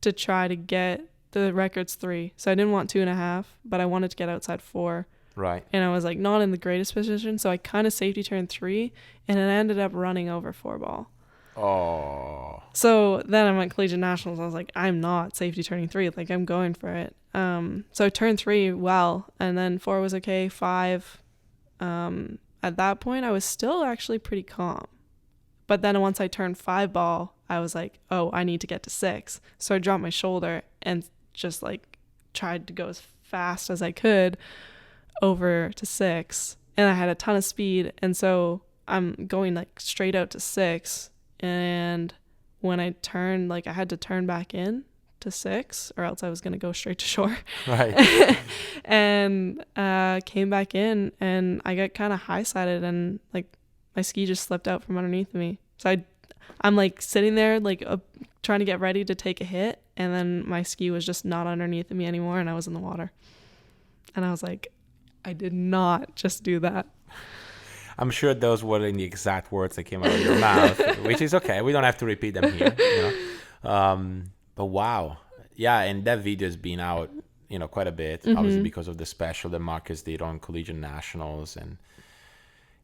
to try to get the record's 3. So I didn't want 2.5, but I wanted to get outside 4. Right. And I was like not in the greatest position, so I kind of safety turned 3, and it ended up running over 4 ball. Oh. So then I'm at Collegiate Nationals. I was like, I'm not safety turning 3. Like, I'm going for it. So I turned 3 well, and then 4 was okay. 5. At that point, I was still actually pretty calm. But then once I turned 5 ball, I was like, oh, I need to get to 6. So I dropped my shoulder and just like tried to go as fast as I could over to 6. And I had a ton of speed. And so I'm going like straight out to 6. And when I turned, like I had to turn back in to 6 or else I was going to go straight to shore. Right. And came back in, and I got kind of high-sided, and like my ski just slipped out from underneath me. So I'm like sitting there like trying to get ready to take a hit, and then my ski was just not underneath me anymore, and I was in the water. And I was like, I did not just do that. I'm sure those weren't the exact words that came out of your mouth, which is okay. We don't have to repeat them here, But wow. Yeah, and that video has been out, quite a bit, obviously because of the special that Marcus did on Collegiate Nationals.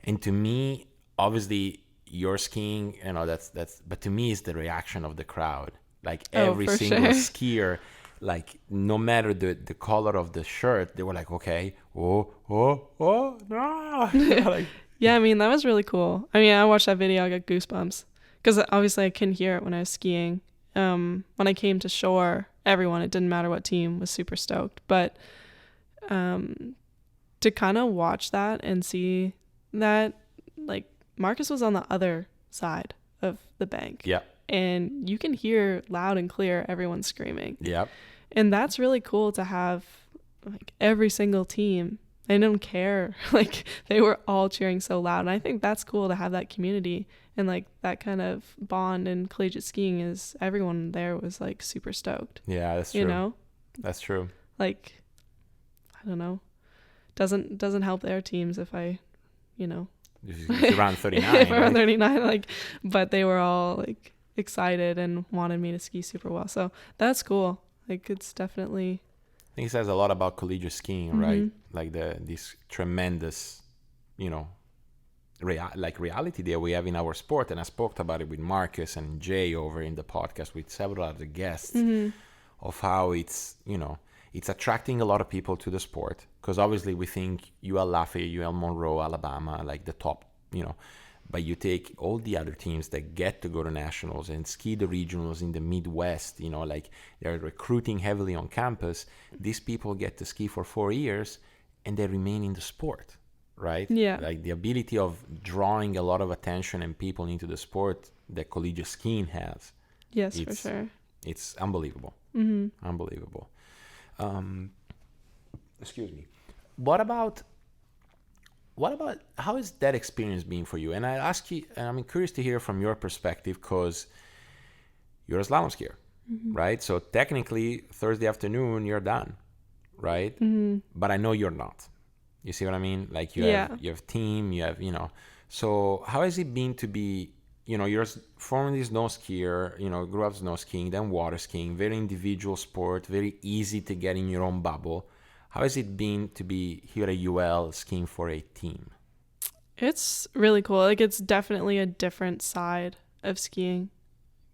And to me, obviously, your skiing, but to me, it's the reaction of the crowd. Like every single skier, like no matter the color of the shirt, they were like, okay, oh, no. Like, yeah, I mean, that was really cool. I mean, I watched that video, I got goosebumps. Because obviously I couldn't hear it when I was skiing. When I came to shore, everyone, it didn't matter what team, was super stoked. But to kind of watch that and see that, like, Marcus was on the other side of the bank. Yeah. And you can hear loud and clear everyone screaming. Yep. And that's really cool to have, like, every single team. They don't care. Like, they were all cheering so loud. And I think that's cool to have that community. And, like, that kind of bond in collegiate skiing is everyone there was, like, super stoked. Yeah, that's true. That's true. Like, I don't know. Doesn't help their teams if I, It's around 39. if around right? 39, like, but they were all, like, excited and wanted me to ski super well. So that's cool. Like, it's definitely... I think it says a lot about collegiate skiing, right? Like this tremendous, reality that we have in our sport. And I spoke about it with Marcus and Jay over in the podcast with several other guests of how it's, it's attracting a lot of people to the sport. Because obviously we think UL Lafayette, UL Monroe, Alabama, like the top, but you take all the other teams that get to go to nationals and ski the regionals in the Midwest, like they're recruiting heavily on campus. These people get to ski for 4 years and they remain in the sport, right? Yeah. Like the ability of drawing a lot of attention and people into the sport that collegiate skiing has. Yes, for sure. It's unbelievable. Unbelievable. Excuse me. What about how is that experience been for you? And I ask you, and I'm curious to hear from your perspective because you're a slalom skier, right? So technically Thursday afternoon you're done, right? But I know you're not. You see what I mean? Like you have team, you have, So how has it been to be, you're formerly snow skier, grew up snow skiing, then water skiing, very individual sport, very easy to get in your own bubble. How has it been to be here at UL skiing for a team? It's really cool. Like, it's definitely a different side of skiing.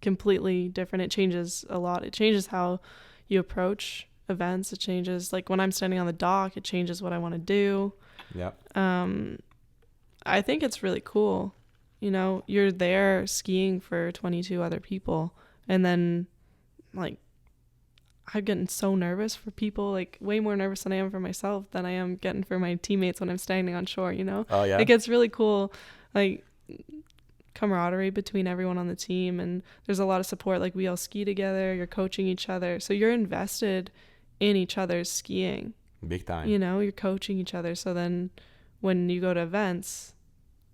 Completely different. It changes a lot. It changes how you approach events. It changes, like, when I'm standing on the dock, it changes what I want to do. Yeah. I think it's really cool. You're there skiing for 22 other people. And then, like, I'm getting so nervous for people, like way more nervous than I am for myself than I am getting for my teammates when I'm standing on shore, Oh, yeah. It gets really cool, like, camaraderie between everyone on the team, and there's a lot of support. Like, we all ski together, you're coaching each other, so you're invested in each other's skiing. Big time. You're coaching each other, so then when you go to events,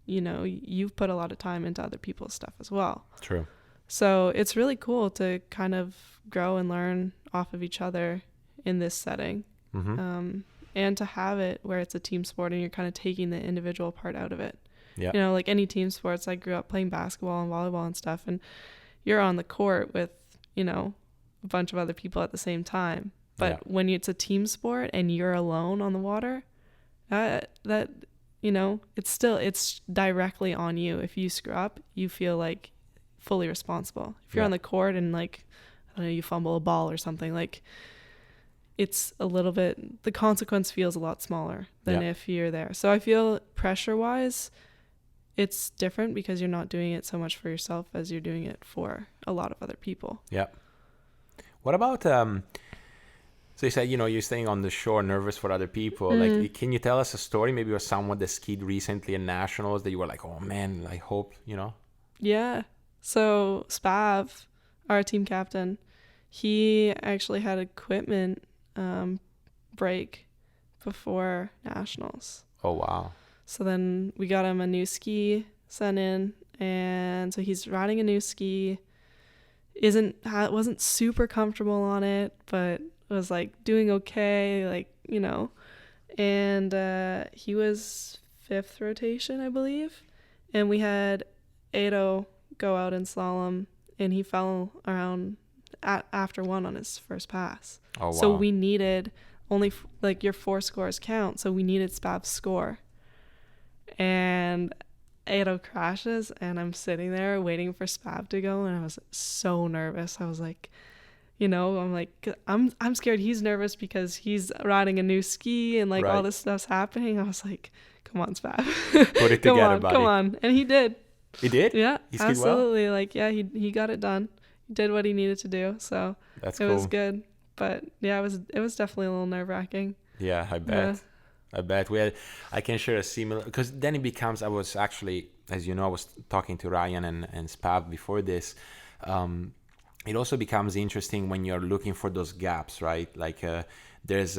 you've put a lot of time into other people's stuff as well. True. So it's really cool to kind of grow and learn off of each other in this setting. And to have it where it's a team sport and you're kind of taking the individual part out of it. Yeah. You know, like any team sports, I grew up playing basketball and volleyball and stuff, and you're on the court with, you know, a bunch of other people at the same time. But when it's a team sport and you're alone on the water, that you know, it's directly on you. If you screw up, you feel like fully responsible. If you're on the court and like, I don't know, you fumble a ball or something, like it's a little bit, the consequence feels a lot smaller than if you're there. So I feel pressure wise, it's different because you're not doing it so much for yourself as you're doing it for a lot of other people. Yeah. What about, so you said, you know, you're staying on the shore, nervous for other people. Like, can you tell us a story maybe of someone that skied recently in nationals that you were like, oh man, I hope, you know? Yeah. So Spav, our team captain, he actually had equipment break before nationals. Oh, wow. So then we got him a new ski sent in, and so he's riding a new ski. Wasn't super comfortable on it, but was like doing okay, like, you know. And he was 5th rotation, I believe, and we had Ado go out in slalom, and he fell around after one on his first pass. Oh, wow. So we needed only like your 4 scores count, so we needed Spav's score. And Ado crashes, and I'm sitting there waiting for Spav to go, and I was so nervous. I was like, you know, I'm scared he's nervous because he's riding a new ski and like all this stuff's happening. I was like, come on, Spav. Put it together, buddy. Come on. And he did. He did? Yeah, he skied absolutely. Well? Like, yeah, he got it done. He did what he needed to do. So that's it was good. But yeah, it was definitely a little nerve-wracking. Yeah, I bet. I bet I can share a similar, because then it becomes, I was actually, as you know, I was talking to Ryan and Spav before this. It also becomes interesting when you're looking for those gaps, right? Like there's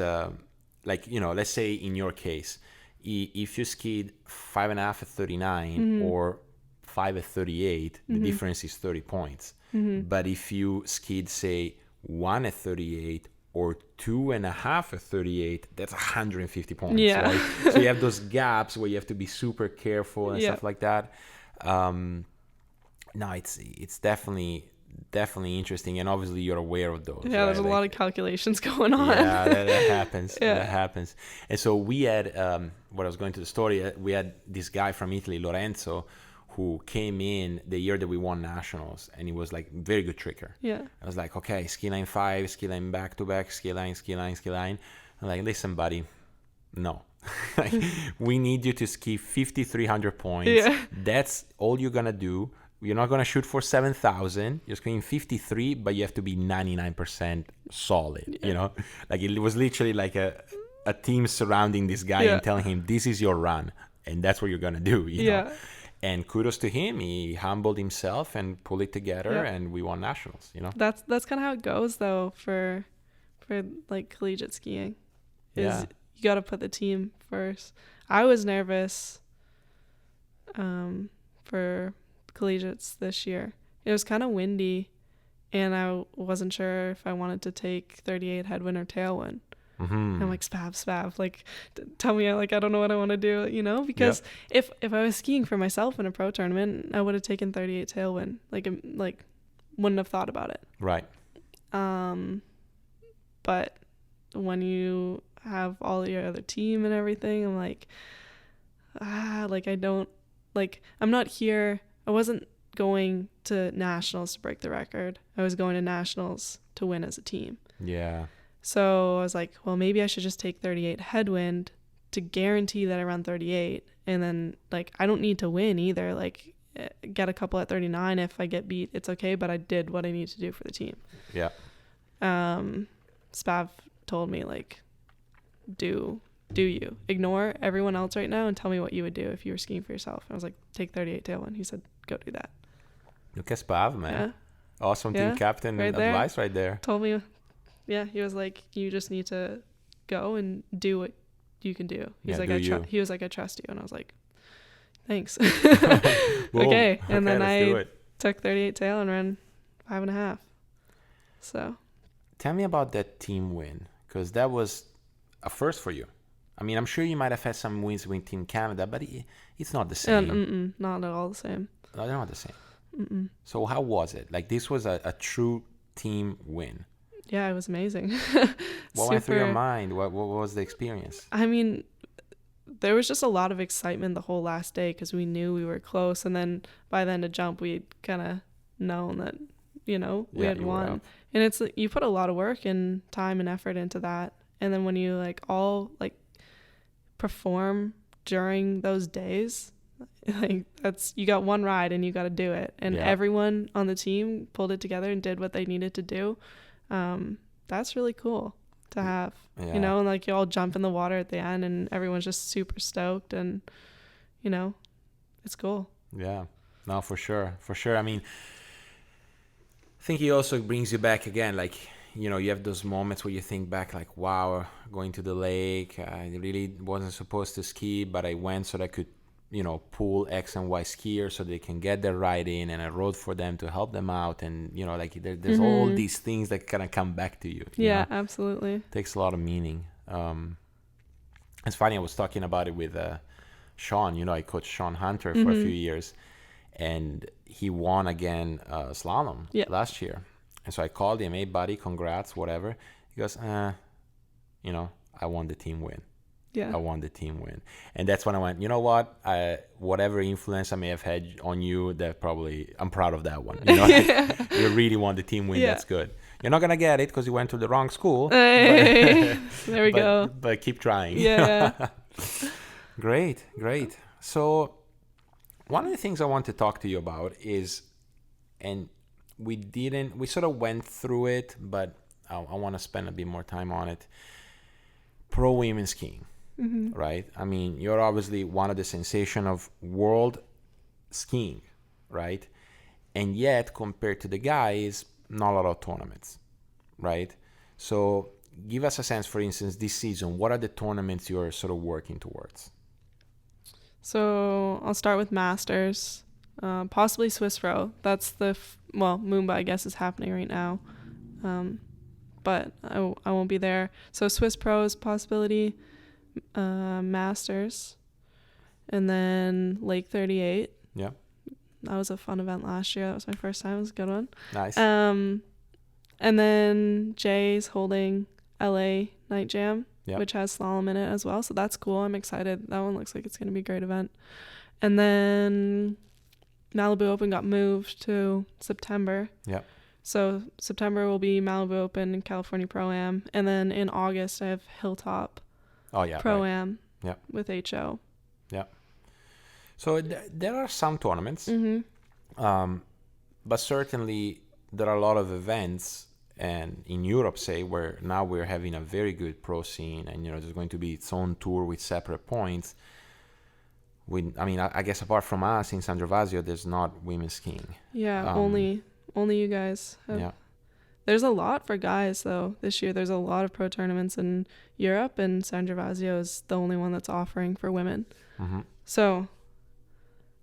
like, you know, let's say in your case, if you skied 5.5 at 39 or 5 at 38, the difference is 30 points. But if you skied, say, 1 at 38 or 2.5 at 38, that's 150 points, right? So you have those gaps where you have to be super careful and stuff like that. No, it's definitely interesting, and obviously you're aware of those. Yeah, right? There's a lot of calculations going on. Yeah, that happens. That happens. And so we had, what I was going to the story, we had this guy from Italy, Lorenzo, who came in the year that we won nationals, and he was like very good tricker. Yeah. I was like, okay, ski line 5, ski line back to back, ski line. I'm like, listen, buddy, no. Like, we need you to ski 5,300 points. Yeah. That's all you're gonna do. You're not gonna shoot for 7,000. You're skiing 53, but you have to be 99% solid. You know, like it was literally like a team surrounding this guy and telling him, this is your run, and that's what you're gonna do. You know? And kudos to him. He humbled himself and pulled it together, and we won nationals. You know, that's kind of how it goes, though, for like collegiate skiing. You got to put the team first. I was nervous for collegiates this year. It was kind of windy, and I wasn't sure if I wanted to take 38 headwind or tailwind. I'm like, Spav, like, tell me, like, I don't know what I want to do, you know, because if I was skiing for myself in a pro tournament, I would have taken 38 tailwind, like wouldn't have thought about it. Right. But when you have all your other team and everything, I'm like, like, I don't, like, I'm not here. I wasn't going to nationals to break the record. I was going to nationals to win as a team. Yeah. So I was like, well, maybe I should just take 38 headwind to guarantee that I run 38. And then, like, I don't need to win either. Like, get a couple at 39. If I get beat, it's okay. But I did what I need to do for the team. Yeah. Spav told me, like, do you. Ignore everyone else right now and tell me what you would do if you were skiing for yourself. I was like, take 38 tailwind. He said, go do that. Look at Spav, man. Yeah. Awesome team captain advice right there. Told me. Yeah, he was like, you just need to go and do what you can do. He's like, I trust you. And I was like, thanks. Okay. And then I took 38 tail and ran 5.5. So tell me about that team win, because that was a first for you. I mean, I'm sure you might have had some wins with Team Canada, but it's not the same. Not at all the same. No, they're not the same. So how was it? Like, this was a true team win. Yeah, it was amazing. What went through your mind? What was the experience? I mean, there was just a lot of excitement the whole last day because we knew we were close. And then by the end of jump, we'd kind of known that, we had won. And it's, you put a lot of work and time and effort into that. And then when you all perform during those days, you got one ride and you got to do it. And everyone on the team pulled it together and did what they needed to do. That's really cool to have, and you all jump in the water at the end and everyone's just super stoked, and it's cool. Yeah, no, for sure. I mean, I think it also brings you back again, you have those moments where you think back wow, going to the lake, I really wasn't supposed to ski, but I went so that I could pull X and Y skiers so they can get their ride in, and I rode for them to help them out, and there's all these things that kind of come back to you. Absolutely. It takes a lot of meaning. It's funny, I was talking about it with Sean. I coached Sean Hunter for a few years, and he won again slalom last year, and so I called him, hey buddy, congrats, whatever. He goes, I won the team win. Yeah. I won the team win. And that's when I went, you know what? Whatever influence I may have had on you, I'm proud of that one. You really won the team win. Yeah. That's good. You're not going to get it because you went to the wrong school. Hey. There we go. But keep trying. Yeah. Great. So one of the things I want to talk to you about is, and we sort of went through it, but I want to spend a bit more time on it. Pro women skiing. Mm-hmm. Right? I mean, you're obviously one of the sensation of world skiing, right? And yet, compared to the guys, not a lot of tournaments, right? So give us a sense, for instance, this season, what are the tournaments you're sort of working towards? So I'll start with Masters, possibly Swiss Pro. That's Moomba, I guess, is happening right now. But I won't be there. So Swiss Pro is a possibility. Masters, and then Lake 38. Yeah, that was a fun event last year. That was my first time. It was a good one. Nice. And then Jay's holding LA Night Jam, which has slalom in it as well, so that's cool. I'm excited. That one looks like it's going to be a great event. And then Malibu Open got moved to September. Yeah. So September will be Malibu Open and California Pro-Am, and then in August I have Hilltop Pro-Am with HO. Yeah. So there are some tournaments, but certainly there are a lot of events, and in Europe, say, where now we're having a very good pro scene, and there's going to be its own tour with separate points. I guess apart from us in San Gervasio, there's not women's skiing. Yeah, only you guys have. Yeah. There's a lot for guys, though, this year. There's a lot of pro tournaments in Europe, and San Gervasio is the only one that's offering for women. Mm-hmm. So,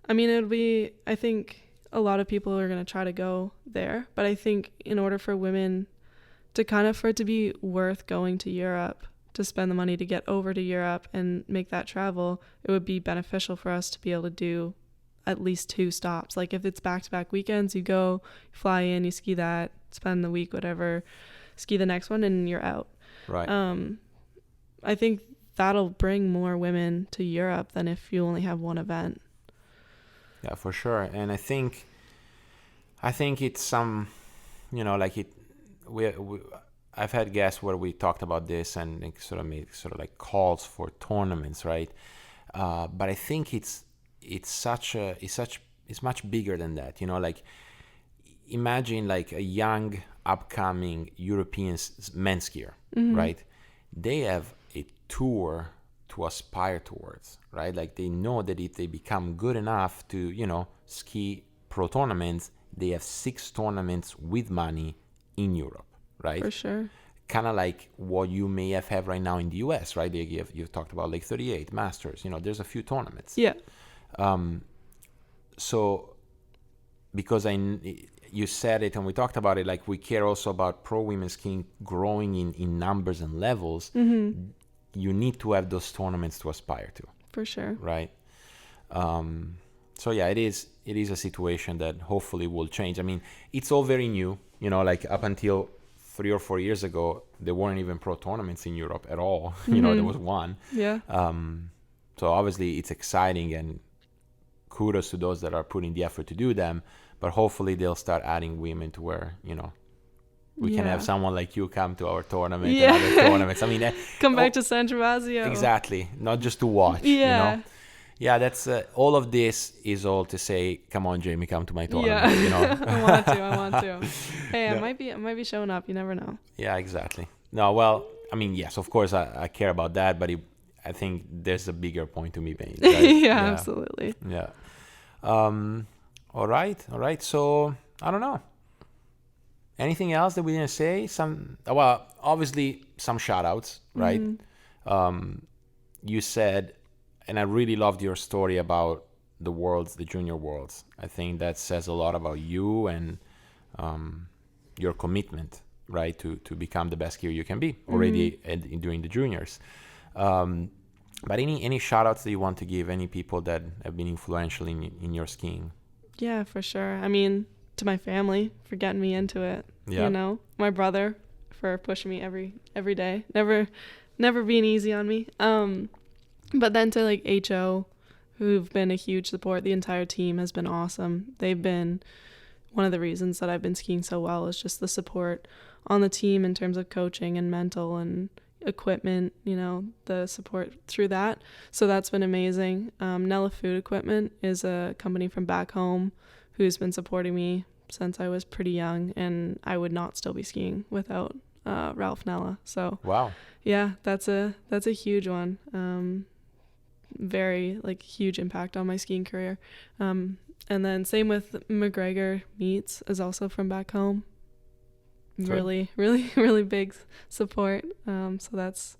I think a lot of people are going to try to go there. But I think in order for women for it to be worth going to Europe, to spend the money to get over to Europe and make that travel, it would be beneficial for us to be able to do at least 2 stops. Like if it's back-to-back weekends, you go, you fly in, you ski that, spend the week, whatever, ski the next one, and you're out. Right. I think that'll bring more women to Europe than if you only have one event. Yeah, for sure. And I think it's some, I've had guests where we talked about this and sort of made like calls for tournaments, right? But I think it's much bigger than that. Imagine like a young upcoming European men's skier, right? They have a tour to aspire towards, right? Like they know that if they become good enough to, ski pro tournaments, they have 6 tournaments with money in Europe, right? For sure. Kind of like what you may have right now in the US, right? You've talked about Lake 38, Masters, there's a few tournaments. Yeah. So because you said it and we talked about it, like we care also about pro women's skiing growing in numbers and levels. Mm-hmm. You need to have those tournaments to aspire to. For sure. Right. So yeah, it is a situation that hopefully will change. I mean, it's all very new, you know, like up until 3 or 4 years ago, there weren't even pro tournaments in Europe at all. Mm-hmm. You know, there was one. Yeah. So obviously it's exciting, and kudos to those that are putting the effort to do them, but hopefully they'll start adding women to where, you know, we can have someone like you come to our tournament and other tournaments. I mean, come back to San Gervasio. Exactly. Not just to watch, you know? Yeah, that's all of this is all to say, come on, Jaimee, come to my tournament. You know? I want to. Hey, I might be showing up. You never know. Yeah, exactly. No, well, I mean, yes, of course, I care about that, but I think there's a bigger point to me made. Right? Yeah, absolutely. Yeah. All right. So I don't know. Anything else that we didn't say? Well, obviously some shout outs, right? Mm-hmm. You said, and I really loved your story about the junior worlds. I think that says a lot about you and your commitment, right, to become the best skier you can be already during the juniors. But any shout outs that you want to give, any people that have been influential in your skiing? Yeah, for sure. I mean, to my family for getting me into it. Yeah. You know, my brother for pushing me every day. Never being easy on me. But then to like HO, who've been a huge support. The entire team has been awesome. They've been one of the reasons that I've been skiing so well, is just the support on the team in terms of coaching and mental and equipment, you know, the support through that. So that's been amazing. Nella Food Equipment is a company from back home who's been supporting me since I was pretty young, and I would not still be skiing without Ralph Nella. So wow, yeah, that's a huge one. Very like huge impact on my skiing career. And then same with McGregor Meats is also from back home. Really big support. So that's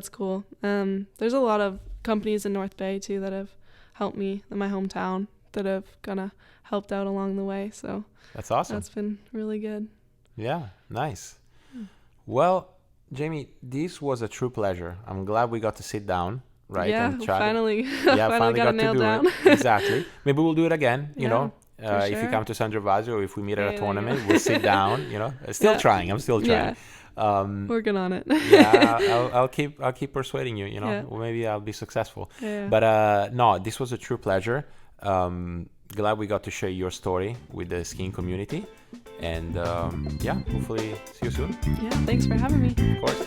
cool. There's a lot of companies in North Bay too that have helped me in my hometown, that have kind of helped out along the way. So that's awesome. That's been really good. Yeah, nice. Well, Jaimee, this was a true pleasure. I'm glad we got to sit down, right? Yeah, and chat. finally got it nailed down. Exactly. Maybe we'll do it again, you know. Sure. If you come to San Gervasio, or if we meet at a tournament, we'll sit down, you know. I'm still trying. Working on it. Yeah, I'll keep persuading you, you know. Well, maybe I'll be successful. Yeah. But no, this was a true pleasure. Glad we got to share your story with the skiing community. And hopefully see you soon. Yeah, thanks for having me. Of course.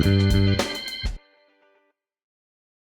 Thank you.